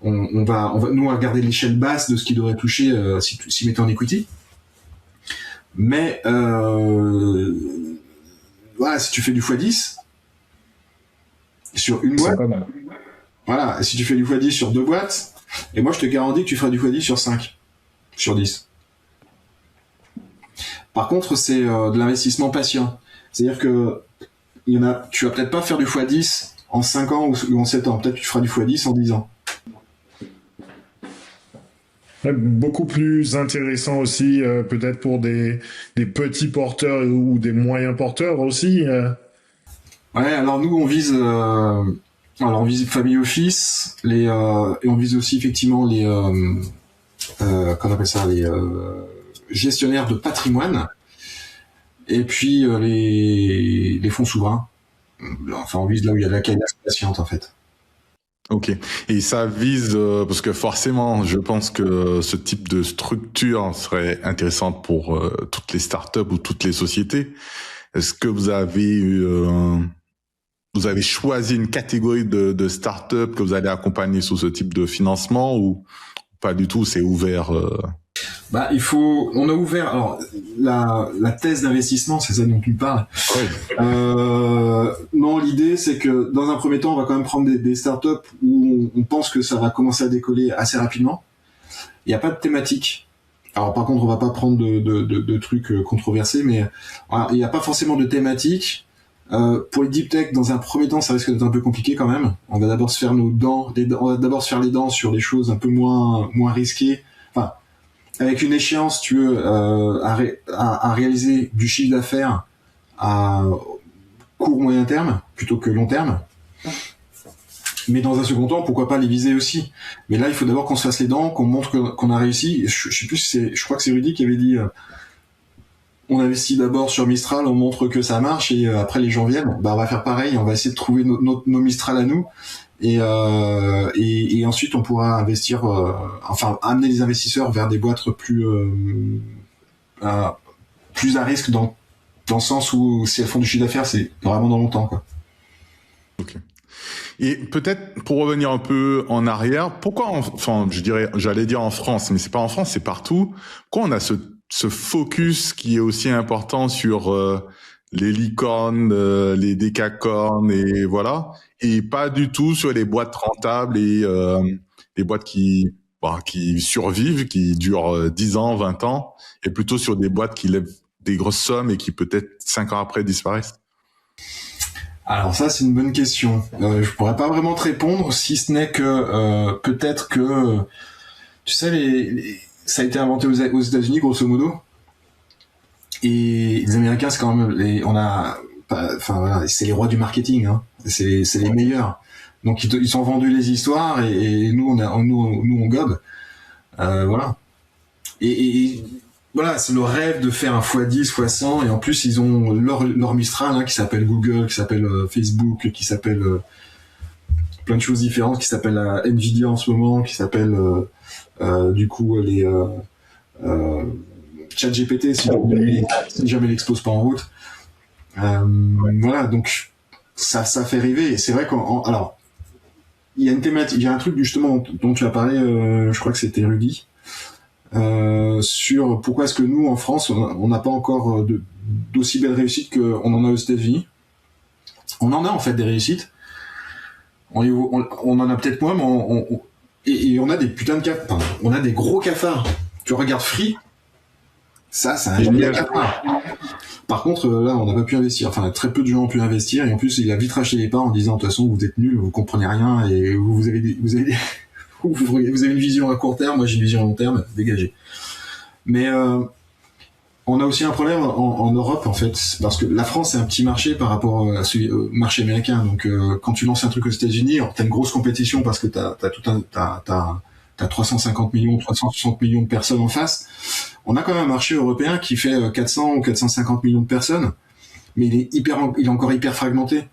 on va nous regarder l'échelle basse de ce qu'il devrait toucher si mettait en equity. Mais voilà, si tu fais du x10 sur une boîte, voilà, si tu fais du x10 sur 2 boîtes, et moi je te garantis que tu feras du x10 sur 5, sur 10. Par contre, c'est de l'investissement patient. C'est-à-dire que tu vas peut-être pas faire du x10 en 5 ans ou en 7 ans. Peut-être que tu feras du x10 en 10 ans. Beaucoup plus intéressant aussi, peut-être pour des petits porteurs ou des moyens porteurs aussi. Ouais, alors nous, on vise family office, et on vise aussi effectivement les, qu'on appelle ça, les gestionnaires de patrimoine. Et puis les fonds souverains. Enfin, on vise là où il y a de la caisse patiente en fait. Ok. Et ça vise parce que forcément, je pense que ce type de structure serait intéressante pour toutes les startups ou toutes les sociétés. Est-ce que vous avez choisi une catégorie de startups que vous allez accompagner sous ce type de financement ou pas du tout? C'est ouvert. Bah, on a ouvert, alors, la thèse d'investissement, c'est ça dont tu me parles. Oui. Non, l'idée, c'est que, dans un premier temps, on va quand même prendre des startups où on pense que ça va commencer à décoller assez rapidement. Il n'y a pas de thématique. Alors, par contre, on va pas prendre de trucs controversés, mais il n'y a pas forcément de thématique. Pour les deep tech, dans un premier temps, ça risque d'être un peu compliqué quand même. On va d'abord se faire les dents sur des choses un peu moins risquées. Enfin, avec une échéance, tu veux, à réaliser du chiffre d'affaires à court moyen terme plutôt que long terme. Mais dans un second temps, pourquoi pas les viser aussi. Mais là, il faut d'abord qu'on se fasse les dents, qu'on montre qu'on a réussi. Je sais plus, je crois que c'est Rudy qui avait dit, on investit d'abord sur Mistral, on montre que ça marche et après les gens viennent. Bah, on va faire pareil, on va essayer de trouver nos Mistral à nous. Et ensuite on pourra investir, amener les investisseurs vers des boîtes plus à risque dans le sens où si elles font du chiffre d'affaires, c'est vraiment dans longtemps, quoi. Ok. Et peut-être pour revenir un peu en arrière, pourquoi, j'allais dire en France, mais c'est pas en France, c'est partout. Pourquoi on a ce focus qui est aussi important sur les licornes, les décacornes et voilà, et pas du tout sur les boîtes rentables et les boîtes qui survivent, qui durent 10 ans, 20 ans, et plutôt sur des boîtes qui lèvent des grosses sommes et qui peut-être 5 ans après disparaissent? Alors ça, c'est une bonne question. Je pourrais pas vraiment te répondre, si ce n'est que peut-être que, tu sais, ça a été inventé aux États-Unis, grosso modo. Et les Américains, c'est quand même, voilà, c'est les rois du marketing, hein. C'est les meilleurs. Donc ils sont vendus les histoires et nous on gobe. Voilà. Et voilà, c'est le rêve de faire un x10, x100, et en plus ils ont leur Mistral, hein, qui s'appelle Google, qui s'appelle Facebook, qui s'appelle plein de choses différentes, qui s'appelle Nvidia en ce moment, qui s'appelle du coup les ChatGPT si jamais il l'expose pas en route. Voilà, donc ça fait rêver. Et c'est vrai alors il y a une thématique, il y a un truc justement dont tu as parlé, je crois que c'était Rudy, sur pourquoi est-ce que nous en France on n'a pas encore d'aussi belles réussites qu'on en a aux États-Unis. On en a en fait des réussites. On en a peut-être moins, mais et on a des putains de cafards. On a des gros cafards. Tu regardes Free, ça c'est un génial cafard. Par contre, là, on n'a pas pu investir. Enfin, très peu de gens ont pu investir, et en plus, il a vite racheté les parts en disant de toute façon, vous êtes nuls, vous comprenez rien, et vous avez une vision à court terme. Moi, j'ai une vision à long terme. Dégagez. Mais on a aussi un problème en Europe, en fait, parce que la France c'est un petit marché par rapport au marché américain. Donc, quand tu lances un truc aux États-Unis, t'as une grosse compétition parce que t'as 350 millions, 360 millions de personnes en face. On a quand même un marché européen qui fait 400 ou 450 millions de personnes, mais il est encore hyper fragmenté.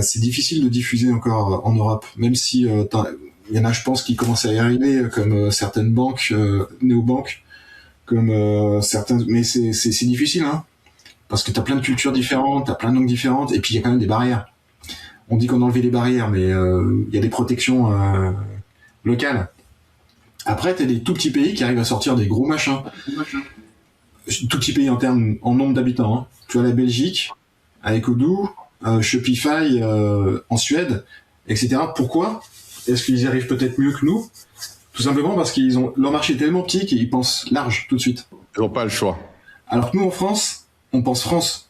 C'est difficile de diffuser encore en Europe, même si il y en a, je pense, qui commencent à y arriver, comme certaines banques, néobanques, comme certains, mais c'est difficile, hein, parce que t'as plein de cultures différentes, t'as plein de langues différentes, et puis il y a quand même des barrières. On dit qu'on a enlevé les barrières, mais il y a des protections locales. Après, t'as des tout petits pays qui arrivent à sortir des gros machins. Tout petit pays en nombre d'habitants, hein. Tu vois la Belgique avec Odoo, Shopify en Suède, etc. Pourquoi est-ce qu'ils y arrivent peut-être mieux que nous? Tout simplement parce leur marché est tellement petit qu'ils pensent large tout de suite. Ils n'ont pas le choix. Alors que nous en France, on pense France.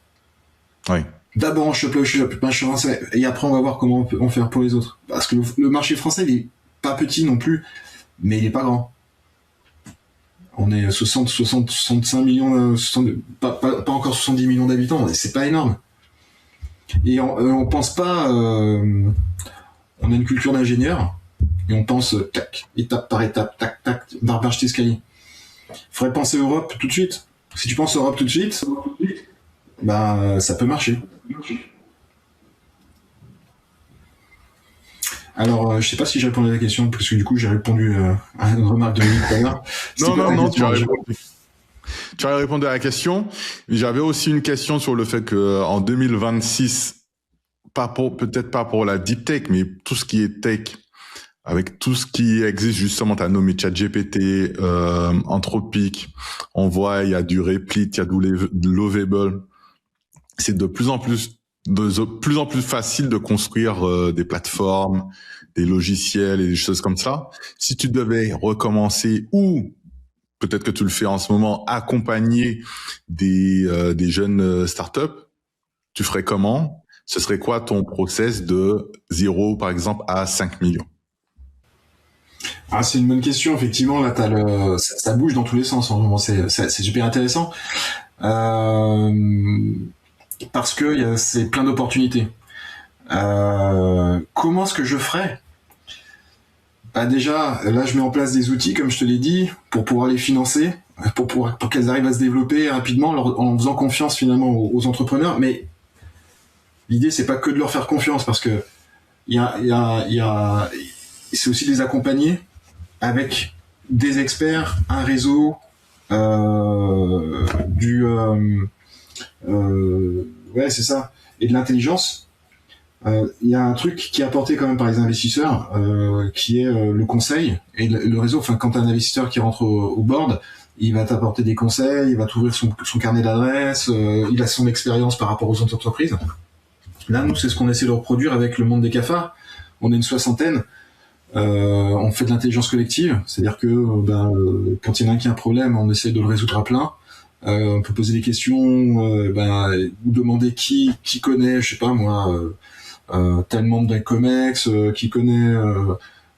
Oui. D'abord on chope, et après on va voir comment on peut en faire pour les autres. Parce que le marché français, il est pas petit non plus, mais il est pas grand. On est 65 millions, pas encore 70 millions d'habitants, c'est pas énorme. Et on pense pas, on a une culture d'ingénieur, et on pense tac, étape par étape, tac, tac, marche d'escalier. Faudrait penser Europe tout de suite. Si tu penses Europe tout de suite, bah ça peut marcher. Alors, je sais pas si j'ai répondu à la question, parce que du coup j'ai répondu à une remarque de Nick tout à l'heure. Non, tu as répondu. Tu as répondu à la question. J'avais aussi une question sur le fait que en 2026, peut-être pas pour la deep tech, mais tout ce qui est tech, avec tout ce qui existe justement, tu as nommé ChatGPT, Anthropic, on voit il y a du Replit, il y a du Lovable. C'est de plus en plus facile de construire des plateformes, des logiciels et des choses comme ça. Si tu devais recommencer, ou peut-être que tu le fais en ce moment, accompagner des jeunes startups, tu ferais comment? Ce serait quoi ton process de 0, par exemple, à 5 millions? Ah, c'est une bonne question, effectivement. Là, ça bouge dans tous les sens en ce moment. C'est super intéressant. Parce que c'est plein d'opportunités. Comment est-ce que je ferais? Bah déjà, là, je mets en place des outils, comme je te l'ai dit, pour pouvoir les financer, pour qu'elles arrivent à se développer rapidement, en faisant confiance finalement aux entrepreneurs. Mais l'idée, c'est pas que de leur faire confiance, parce que c'est aussi de les accompagner avec des experts, un réseau, ouais, c'est ça, et de l'intelligence. Il y a un truc qui est apporté quand même par les investisseurs, qui est le conseil et le réseau. Enfin, quand t'as un investisseur qui rentre au board, il va t'apporter des conseils, il va t'ouvrir son carnet d'adresses, il a son expérience par rapport aux autres entreprises. Là, nous, c'est ce qu'on essaie de reproduire avec le monde des cafards. On est une 60aine. On fait de l'intelligence collective, c'est-à-dire que quand il y en a un qui a un problème, on essaie de le résoudre à plein. On peut poser des questions, ou demander qui connaît, je sais pas moi, tel membre d'un COMEX, qui connaît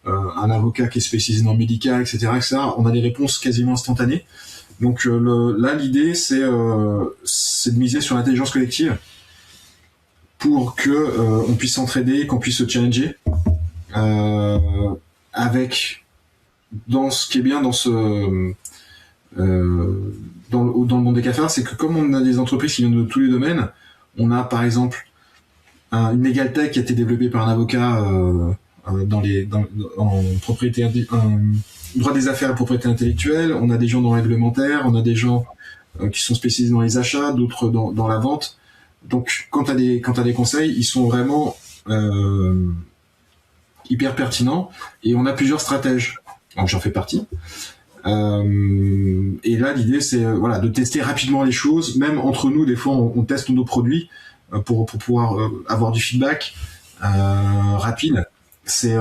un avocat qui est spécialisé dans le médical, etc., etc., on a des réponses quasiment instantanées. Donc là, l'idée, c'est de miser sur l'intelligence collective pour que on puisse s'entraider, qu'on puisse se challenger avec, dans ce qui est bien dans le monde des cafards, c'est que comme on a des entreprises qui viennent de tous les domaines, on a par exemple une Legal Tech qui a été développée par un avocat en propriété, droit des affaires et propriété intellectuelle, on a des gens dans le réglementaire, on a des gens qui sont spécialisés dans les achats, d'autres dans la vente. Donc quand t'as des conseils, ils sont vraiment hyper pertinents, et on a plusieurs stratèges. Donc j'en fais partie. Et là, l'idée, c'est de tester rapidement les choses. Même entre nous, des fois, on teste nos produits pour pouvoir avoir du feedback rapide. C'est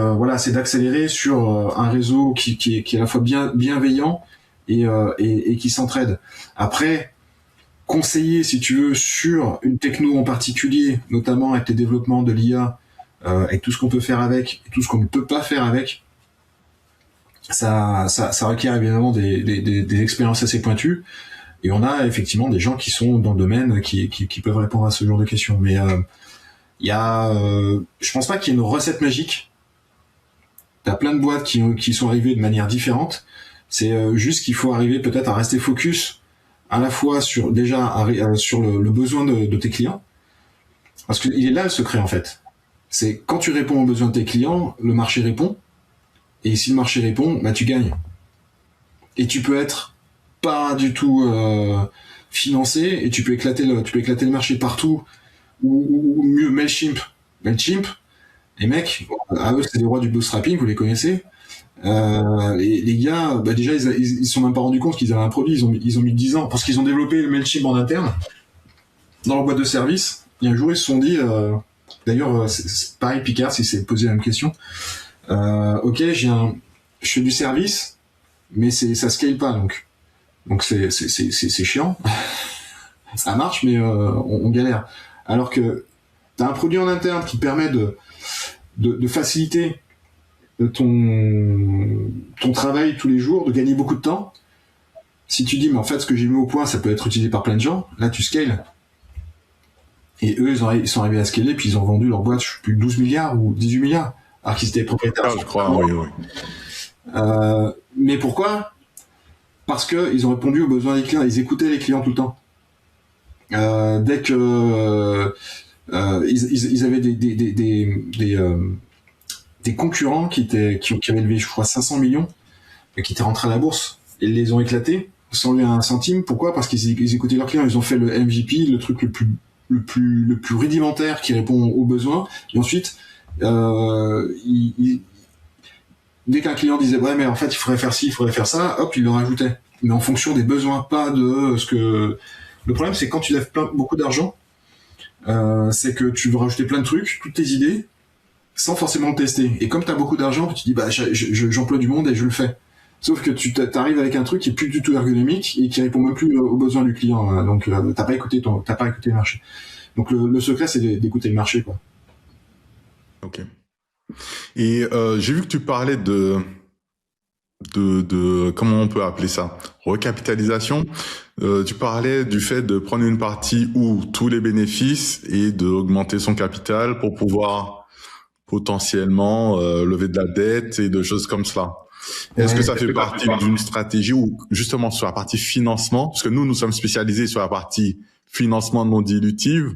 d'accélérer sur un réseau qui est à la fois bienveillant et qui s'entraide. Après, conseiller, si tu veux, sur une techno en particulier, notamment avec les développements de l'IA, avec tout ce qu'on peut faire avec, et tout ce qu'on ne peut pas faire avec, ça requiert évidemment des expériences assez pointues, et on a effectivement des gens qui sont dans le domaine qui peuvent répondre à ce genre de questions. Mais je pense pas qu'il y ait une recette magique. T'as plein de boîtes qui sont arrivées de manière différente. C'est juste qu'il faut arriver peut-être à rester focus à la fois sur le besoin de tes clients, parce qu'il est là le secret en fait. C'est quand tu réponds aux besoins de tes clients, le marché répond. Et si le marché répond, bah tu gagnes. Et tu peux être pas du tout financé, et tu peux éclater le marché partout, ou mieux Mailchimp, les mecs, à eux c'est des rois du bootstrapping, vous les connaissez. Les gars, bah déjà ils sont même pas rendus compte qu'ils avaient un produit, ils ont mis 10 ans, parce qu'ils ont développé le Mailchimp en interne dans leur boîte de service. Et un jour ils se sont dit, d'ailleurs c'est pareil, Picard s'il s'est posé la même question. Ok, je fais du service, mais ça scale pas, donc c'est chiant. Ça marche, mais on galère. Alors que t'as un produit en interne qui permet de faciliter ton travail tous les jours, de gagner beaucoup de temps. Si tu dis, mais en fait, ce que j'ai mis au point, ça peut être utilisé par plein de gens, là tu scales. Et eux, ils sont arrivés à scaler, puis ils ont vendu leur boîte, je sais plus, 12 milliards ou 18 milliards. Alors qu'ils étaient propriétaires. Je crois, oui. Mais pourquoi ? Parce que ils ont répondu aux besoins des clients, ils écoutaient les clients tout le temps. Dès que ils avaient des concurrents qui avaient levé, je crois, 500 millions, et qui étaient rentrés à la bourse, et ils les ont éclatés sans lui un centime. Pourquoi ? Parce qu'ils écoutaient leurs clients, ils ont fait le MVP, le truc le plus rudimentaire qui répond aux besoins, et ensuite dès qu'un client disait ouais mais en fait il faudrait faire ci, il faudrait faire ça, hop, il le rajoutait, mais en fonction des besoins, pas de ce que. Le problème c'est que quand tu lèves beaucoup d'argent, c'est que tu veux rajouter plein de trucs, toutes tes idées, sans forcément le tester. Et comme tu as beaucoup d'argent, tu dis bah j'emploie du monde et je le fais. Sauf que tu t'arrives avec un truc qui est plus du tout ergonomique et qui répond même plus aux besoins du client. Donc t'as pas écouté le marché. Donc le secret c'est d'écouter le marché, quoi. Ok. Et j'ai vu que tu parlais de comment on peut appeler ça, recapitalisation. Tu parlais du fait de prendre une partie ou tous les bénéfices et d'augmenter son capital pour pouvoir potentiellement lever de la dette et de choses comme cela. Est-ce que ça fait partie d'une stratégie ou justement sur la partie financement, parce que nous sommes spécialisés sur la partie financement non dilutive.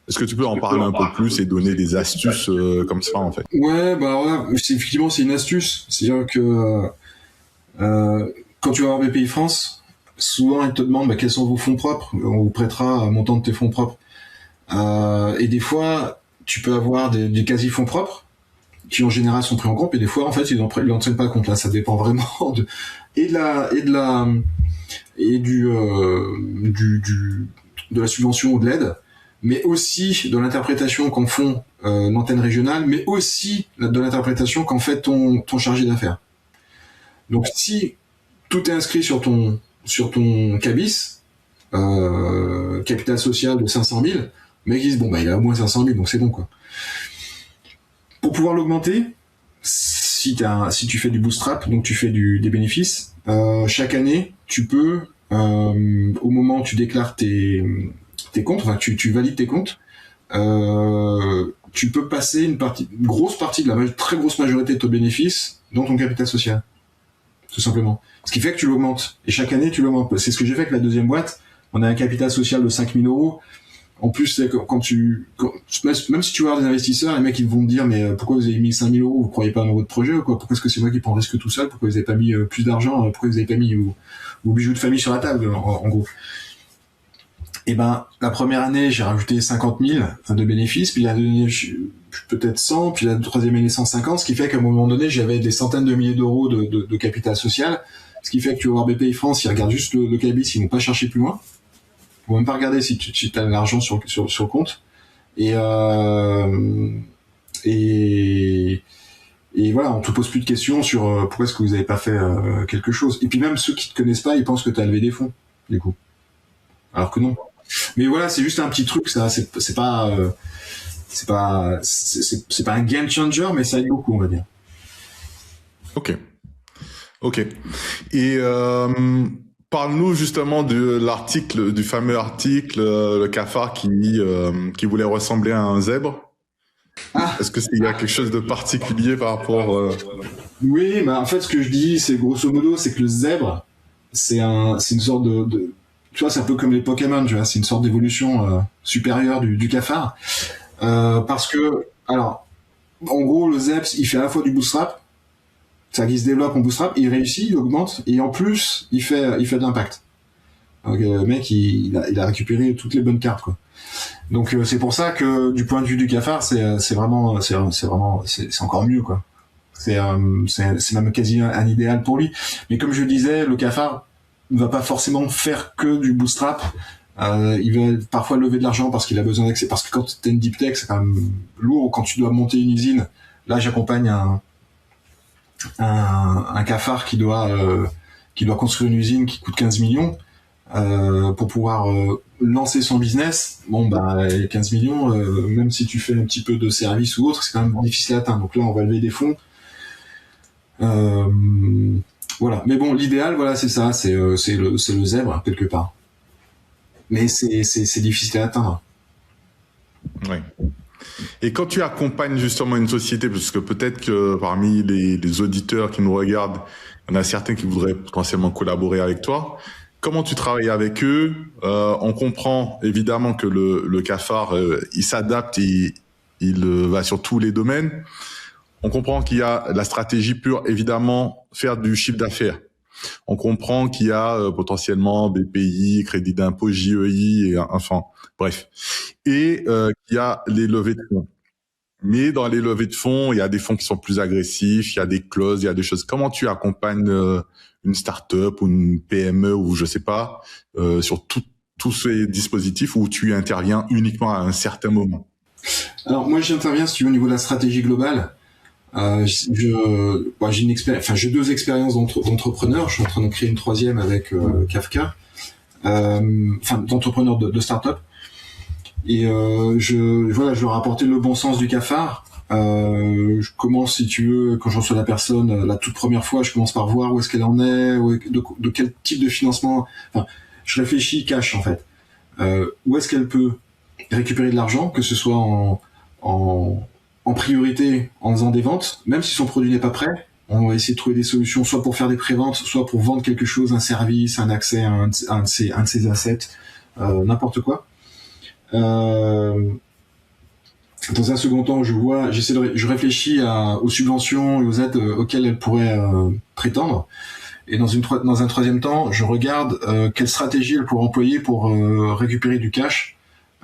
Est-ce que tu peux en parler un peu plus et donner des astuces comme ça, en fait? Ouais, effectivement, c'est une astuce. C'est-à-dire que quand tu vas voir BPI France, souvent ils te demandent quels sont vos fonds propres. On vous prêtera un montant de tes fonds propres. Et des fois, tu peux avoir des quasi-fonds propres qui en général sont pris en compte, et des fois, en fait, ils n'en tiennent pas compte. Là, ça dépend vraiment de la subvention ou de l'aide, mais aussi de l'interprétation qu'en font l'antenne régionale, mais aussi de l'interprétation qu'en fait ton chargé d'affaires. Donc si tout est inscrit sur ton CABIS, capital social de 500 000, le mec ils disent il a au moins 500 000, donc c'est bon, quoi. Pour pouvoir l'augmenter, si tu fais du bootstrap, donc tu fais des bénéfices, chaque année, tu peux, au moment où tu déclares tes comptes, enfin tu valides tes comptes, tu peux passer une grosse partie de la très grosse majorité de ton bénéfice dans ton capital social, tout simplement. Ce qui fait que tu l'augmentes. Et chaque année, tu l'augmentes. C'est ce que j'ai fait avec la deuxième boîte. On a un capital social de 5 000 euros. En plus, même si tu vas avoir des investisseurs, les mecs, ils vont te dire, mais pourquoi vous avez mis 5 000 euros? Vous croyez pas dans votre projet ou quoi? Pourquoi est-ce que c'est moi qui prends le risque tout seul? Pourquoi vous avez pas mis plus d'argent? Pourquoi vous avez pas mis vos bijoux de famille sur la table, en gros? Et ben, la première année, j'ai rajouté 50 000 de bénéfices, puis la deuxième, peut-être 100, puis la troisième année 150, ce qui fait qu'à un moment donné, j'avais des centaines de milliers d'euros de capital social, ce qui fait que tu vas voir BPI France, ils regardent juste le cabis, ils vont pas chercher plus loin. Ils vont même pas regarder si tu as l'argent sur le compte. Et voilà, on te pose plus de questions sur pourquoi est-ce que vous avez pas fait quelque chose. Et puis même ceux qui te connaissent pas, ils pensent que tu as levé des fonds, du coup. Alors que non. Mais voilà, c'est juste un petit truc, ça, c'est pas un game changer, mais ça aide beaucoup, on va dire. Ok. Et parle-nous justement de l'article, du fameux article, le cafard qui voulait ressembler à un zèbre. Est-ce que il y a quelque chose de particulier par rapport Oui, bah en fait, ce que je dis, c'est grosso modo, c'est que le zèbre, c'est une sorte de tu vois, c'est un peu comme les Pokémon, tu vois, c'est une sorte d'évolution supérieure du cafard. Parce que, alors, en gros, le zèbre, il fait à la fois du bootstrap, ça qui se développe en bootstrap, il réussit, il augmente, et en plus, il fait de l'impact. Donc, le mec, il a récupéré toutes les bonnes cartes, quoi. Donc, c'est pour ça que, du point de vue du cafard, c'est encore mieux, quoi. C'est même quasi un idéal pour lui. Mais comme je disais, le cafard ne va pas forcément faire que du bootstrap. Il va parfois lever de l'argent parce qu'il a besoin d'accès. Parce que quand tu es une deep tech, c'est quand même lourd. Quand tu dois monter une usine, là, j'accompagne un cafard qui doit construire une usine qui coûte 15 millions pour pouvoir lancer son business. Bon, bah, 15 millions, même si tu fais un petit peu de service ou autre, c'est quand même difficile à atteindre. Donc là, on va lever des fonds. Voilà. Mais bon, l'idéal, voilà, c'est ça, c'est le zèbre, quelque part. Mais c'est difficile à atteindre. Oui. Et quand tu accompagnes justement une société, parce que peut-être que parmi les auditeurs qui nous regardent, il y en a certains qui voudraient potentiellement collaborer avec toi, comment tu travailles avec eux? On comprend évidemment que le cafard, il s'adapte, il va sur tous les domaines. On comprend qu'il y a la stratégie pure, évidemment, faire du chiffre d'affaires. On comprend qu'il y a potentiellement BPI, crédit d'impôt, JEI, et enfin, bref. Et qu'il y a les levées de fonds. Mais dans les levées de fonds, il y a des fonds qui sont plus agressifs, il y a des clauses, il y a des choses. Comment tu accompagnes une start-up ou une PME ou je sais pas sur tous ces dispositifs où tu interviens uniquement à un certain moment? Alors moi, j'interviens si tu veux, au niveau de la stratégie globale. J'ai deux expériences d'entrepreneur. Je suis en train de créer une troisième avec Kafka, d'entrepreneur de start-up. Et je leur ai apporté le bon sens du cafard. Je commence, si tu veux, quand je reçois la personne la toute première fois, je commence par voir où est-ce qu'elle en est, de quel type de financement. Enfin, je réfléchis cash en fait. Où est-ce qu'elle peut récupérer de l'argent, que ce soit en priorité en faisant des ventes, même si son produit n'est pas prêt. On va essayer de trouver des solutions, soit pour faire des préventes, soit pour vendre quelque chose, un service, un accès à un de ses assets, n'importe quoi. Dans un second temps, je réfléchis aux subventions et aux aides auxquelles elle pourrait prétendre. Et dans un troisième temps, je regarde quelle stratégie elle pourrait employer pour récupérer du cash.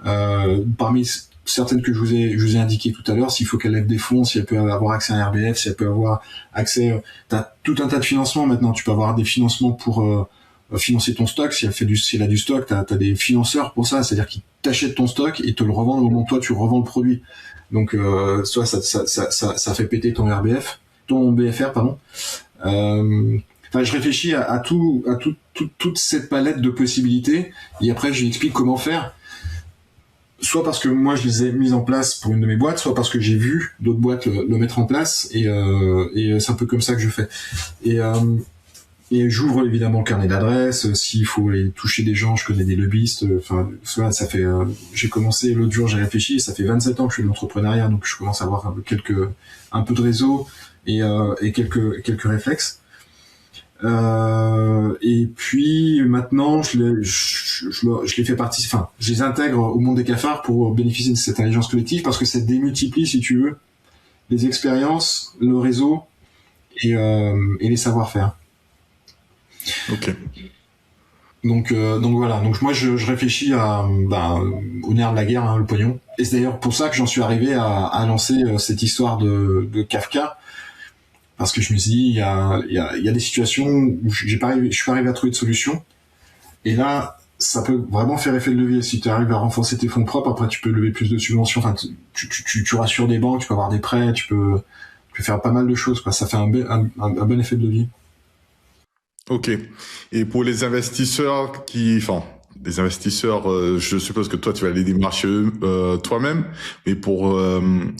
Parmi certaines que je vous ai indiquées tout à l'heure, s'il faut qu'elle lève des fonds, si elle peut avoir accès à un RBF, si elle peut avoir accès, t'as tout un tas de financements maintenant. Tu peux avoir des financements pour financer ton stock. Si elle a du stock, t'as des financeurs pour ça, c'est-à-dire qu'ils t'achètent ton stock et te le revendent au moment où toi tu revends le produit. Donc soit ça fait péter ton BFR, pardon. Je réfléchis à toute cette palette de possibilités et après je lui explique comment faire. soit parce que moi je les ai mises en place pour une de mes boîtes, soit parce que j'ai vu d'autres boîtes le mettre en place, et c'est un peu comme ça que je fais. Et j'ouvre évidemment le carnet d'adresses. S'il faut aller toucher des gens, je connais des lobbyistes. Enfin, ça fait. J'ai commencé l'autre jour, j'ai réfléchi. Ça fait 27 ans que je fais de l'entrepreneuriat, donc je commence à avoir un peu de réseau et quelques réflexes. Et puis maintenant, je les fais partie. Enfin, je les intègre au monde des cafards pour bénéficier de cette intelligence collective, parce que ça démultiplie, si tu veux, les expériences, le réseau et les savoir-faire. Ok. Donc voilà. Donc moi je réfléchis au nerf de la guerre, le pognon. Et c'est d'ailleurs pour ça que j'en suis arrivé à lancer cette histoire de Kafka, parce que je me suis dit il y a des situations où je suis pas arrivé à trouver de solution. Et là ça peut vraiment faire effet de levier. Si tu arrives à renforcer tes fonds propres, après tu peux lever plus de subventions. Enfin tu rassures des banques, tu peux avoir des prêts, tu peux faire pas mal de choses, quoi. Ça fait un bon effet de levier. Ok. Et pour les investisseurs je suppose que toi, tu vas les démarcher toi-même, mais pour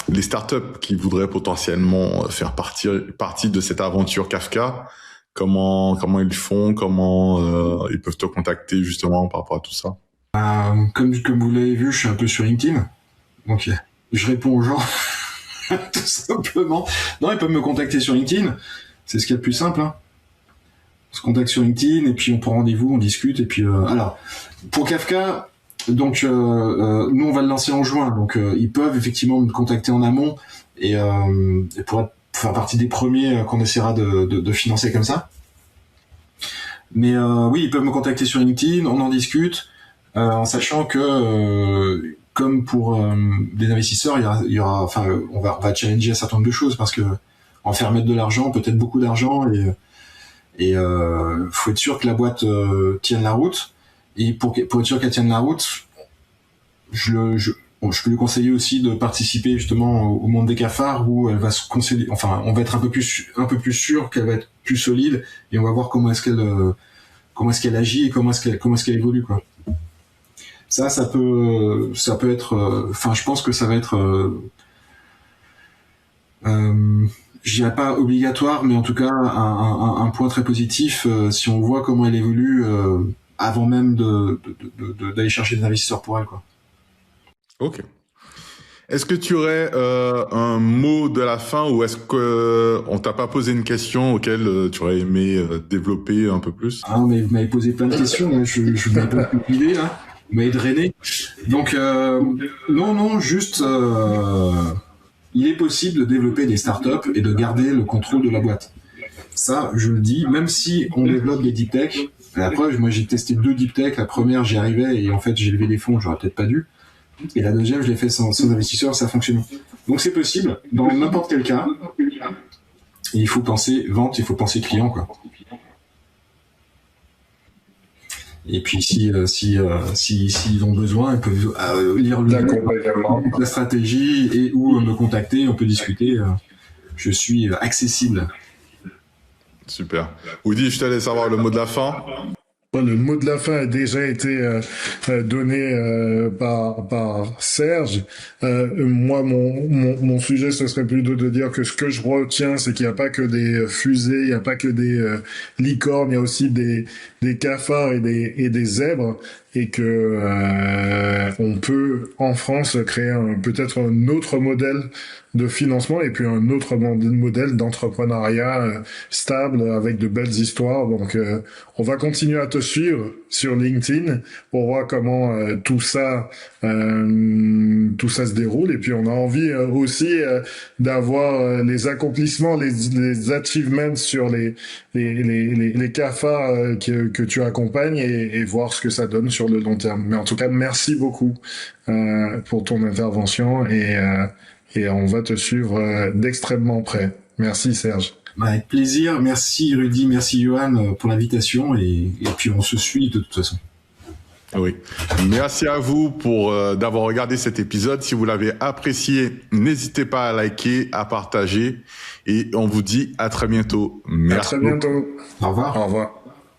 les startups qui voudraient potentiellement faire partie de cette aventure Kafka, comment ils font, comment ils peuvent te contacter justement par rapport à tout ça? Comme vous l'avez vu, je suis un peu sur LinkedIn, donc je réponds aux gens tout simplement. Non, ils peuvent me contacter sur LinkedIn, c'est ce qu'il y a de plus simple, hein. On se contacte sur LinkedIn et puis on prend rendez-vous, on discute, et puis alors pour Kafka, donc nous on va le lancer en juin, donc ils peuvent effectivement me contacter en amont et pour faire partie des premiers qu'on essaiera de financer comme ça. Mais oui, ils peuvent me contacter sur LinkedIn, on en discute, en sachant que comme pour des investisseurs, il y aura, enfin on va challenger un certain nombre de choses, parce que en faire mettre de l'argent, peut-être beaucoup d'argent, et faut être sûr que la boîte tienne la route. Et pour être sûr qu'elle tienne la route, je peux lui conseiller aussi de participer justement au monde des cafards, où elle va se conseiller, enfin on va être un peu plus sûr qu'elle va être plus solide, et on va voir comment est-ce qu'elle agit et comment est-ce qu'elle évolue, quoi. Ça peut être, enfin je pense que ça va être je dirais pas obligatoire, mais en tout cas un point très positif, si on voit comment elle évolue avant même d'aller chercher des investisseurs pour elle, quoi. Ok. Est-ce que tu aurais un mot de la fin, ou est-ce que on t'a pas posé une question auquel tu aurais aimé développer un peu plus? Ah, mais vous m'avez posé plein de questions, là. Je m'avais pas idée, là. Vous m'avez drainé. Donc non, juste il est possible de développer des startups et de garder le contrôle de la boîte. Ça, je le dis, même si on développe des deep tech. La preuve, moi j'ai testé 2 deep tech. La première, j'y arrivais et en fait j'ai levé des fonds, j'aurais peut-être pas dû. Et la deuxième, je l'ai fait sans investisseur, ça a fonctionné. Donc c'est possible, dans n'importe quel cas. Et il faut penser vente, il faut penser client, quoi. Et puis s'ils ont besoin, ils peuvent lire la stratégie et ou me contacter, on peut discuter. Je suis accessible. Super. Woody, je te laisse avoir le mot de la fin. Le mot de la fin a déjà été donné par Serge. Moi, mon sujet, ce serait plutôt de dire que ce que je retiens, c'est qu'il n'y a pas que des fusées, il n'y a pas que des licornes, il y a aussi des cafards et des zèbres, et que on peut en France créer peut-être un autre modèle de financement, et puis un autre modèle d'entrepreneuriat stable avec de belles histoires. Donc on va continuer à te suivre sur LinkedIn pour voir comment tout ça se déroule, et puis on a envie aussi d'avoir les accomplissements, les achievements sur les cafards que tu accompagnes, et voir ce que ça donne sur le long terme. Mais en tout cas, merci beaucoup pour ton intervention, et on va te suivre d'extrêmement près. Merci Serge. Avec plaisir, merci Rudy, merci Johan pour l'invitation, et puis on se suit de toute façon. Oui. Merci à vous pour d'avoir regardé cet épisode. Si vous l'avez apprécié, n'hésitez pas à liker, à partager, et on vous dit à très bientôt. Merci. À très bientôt. Au revoir. Au revoir.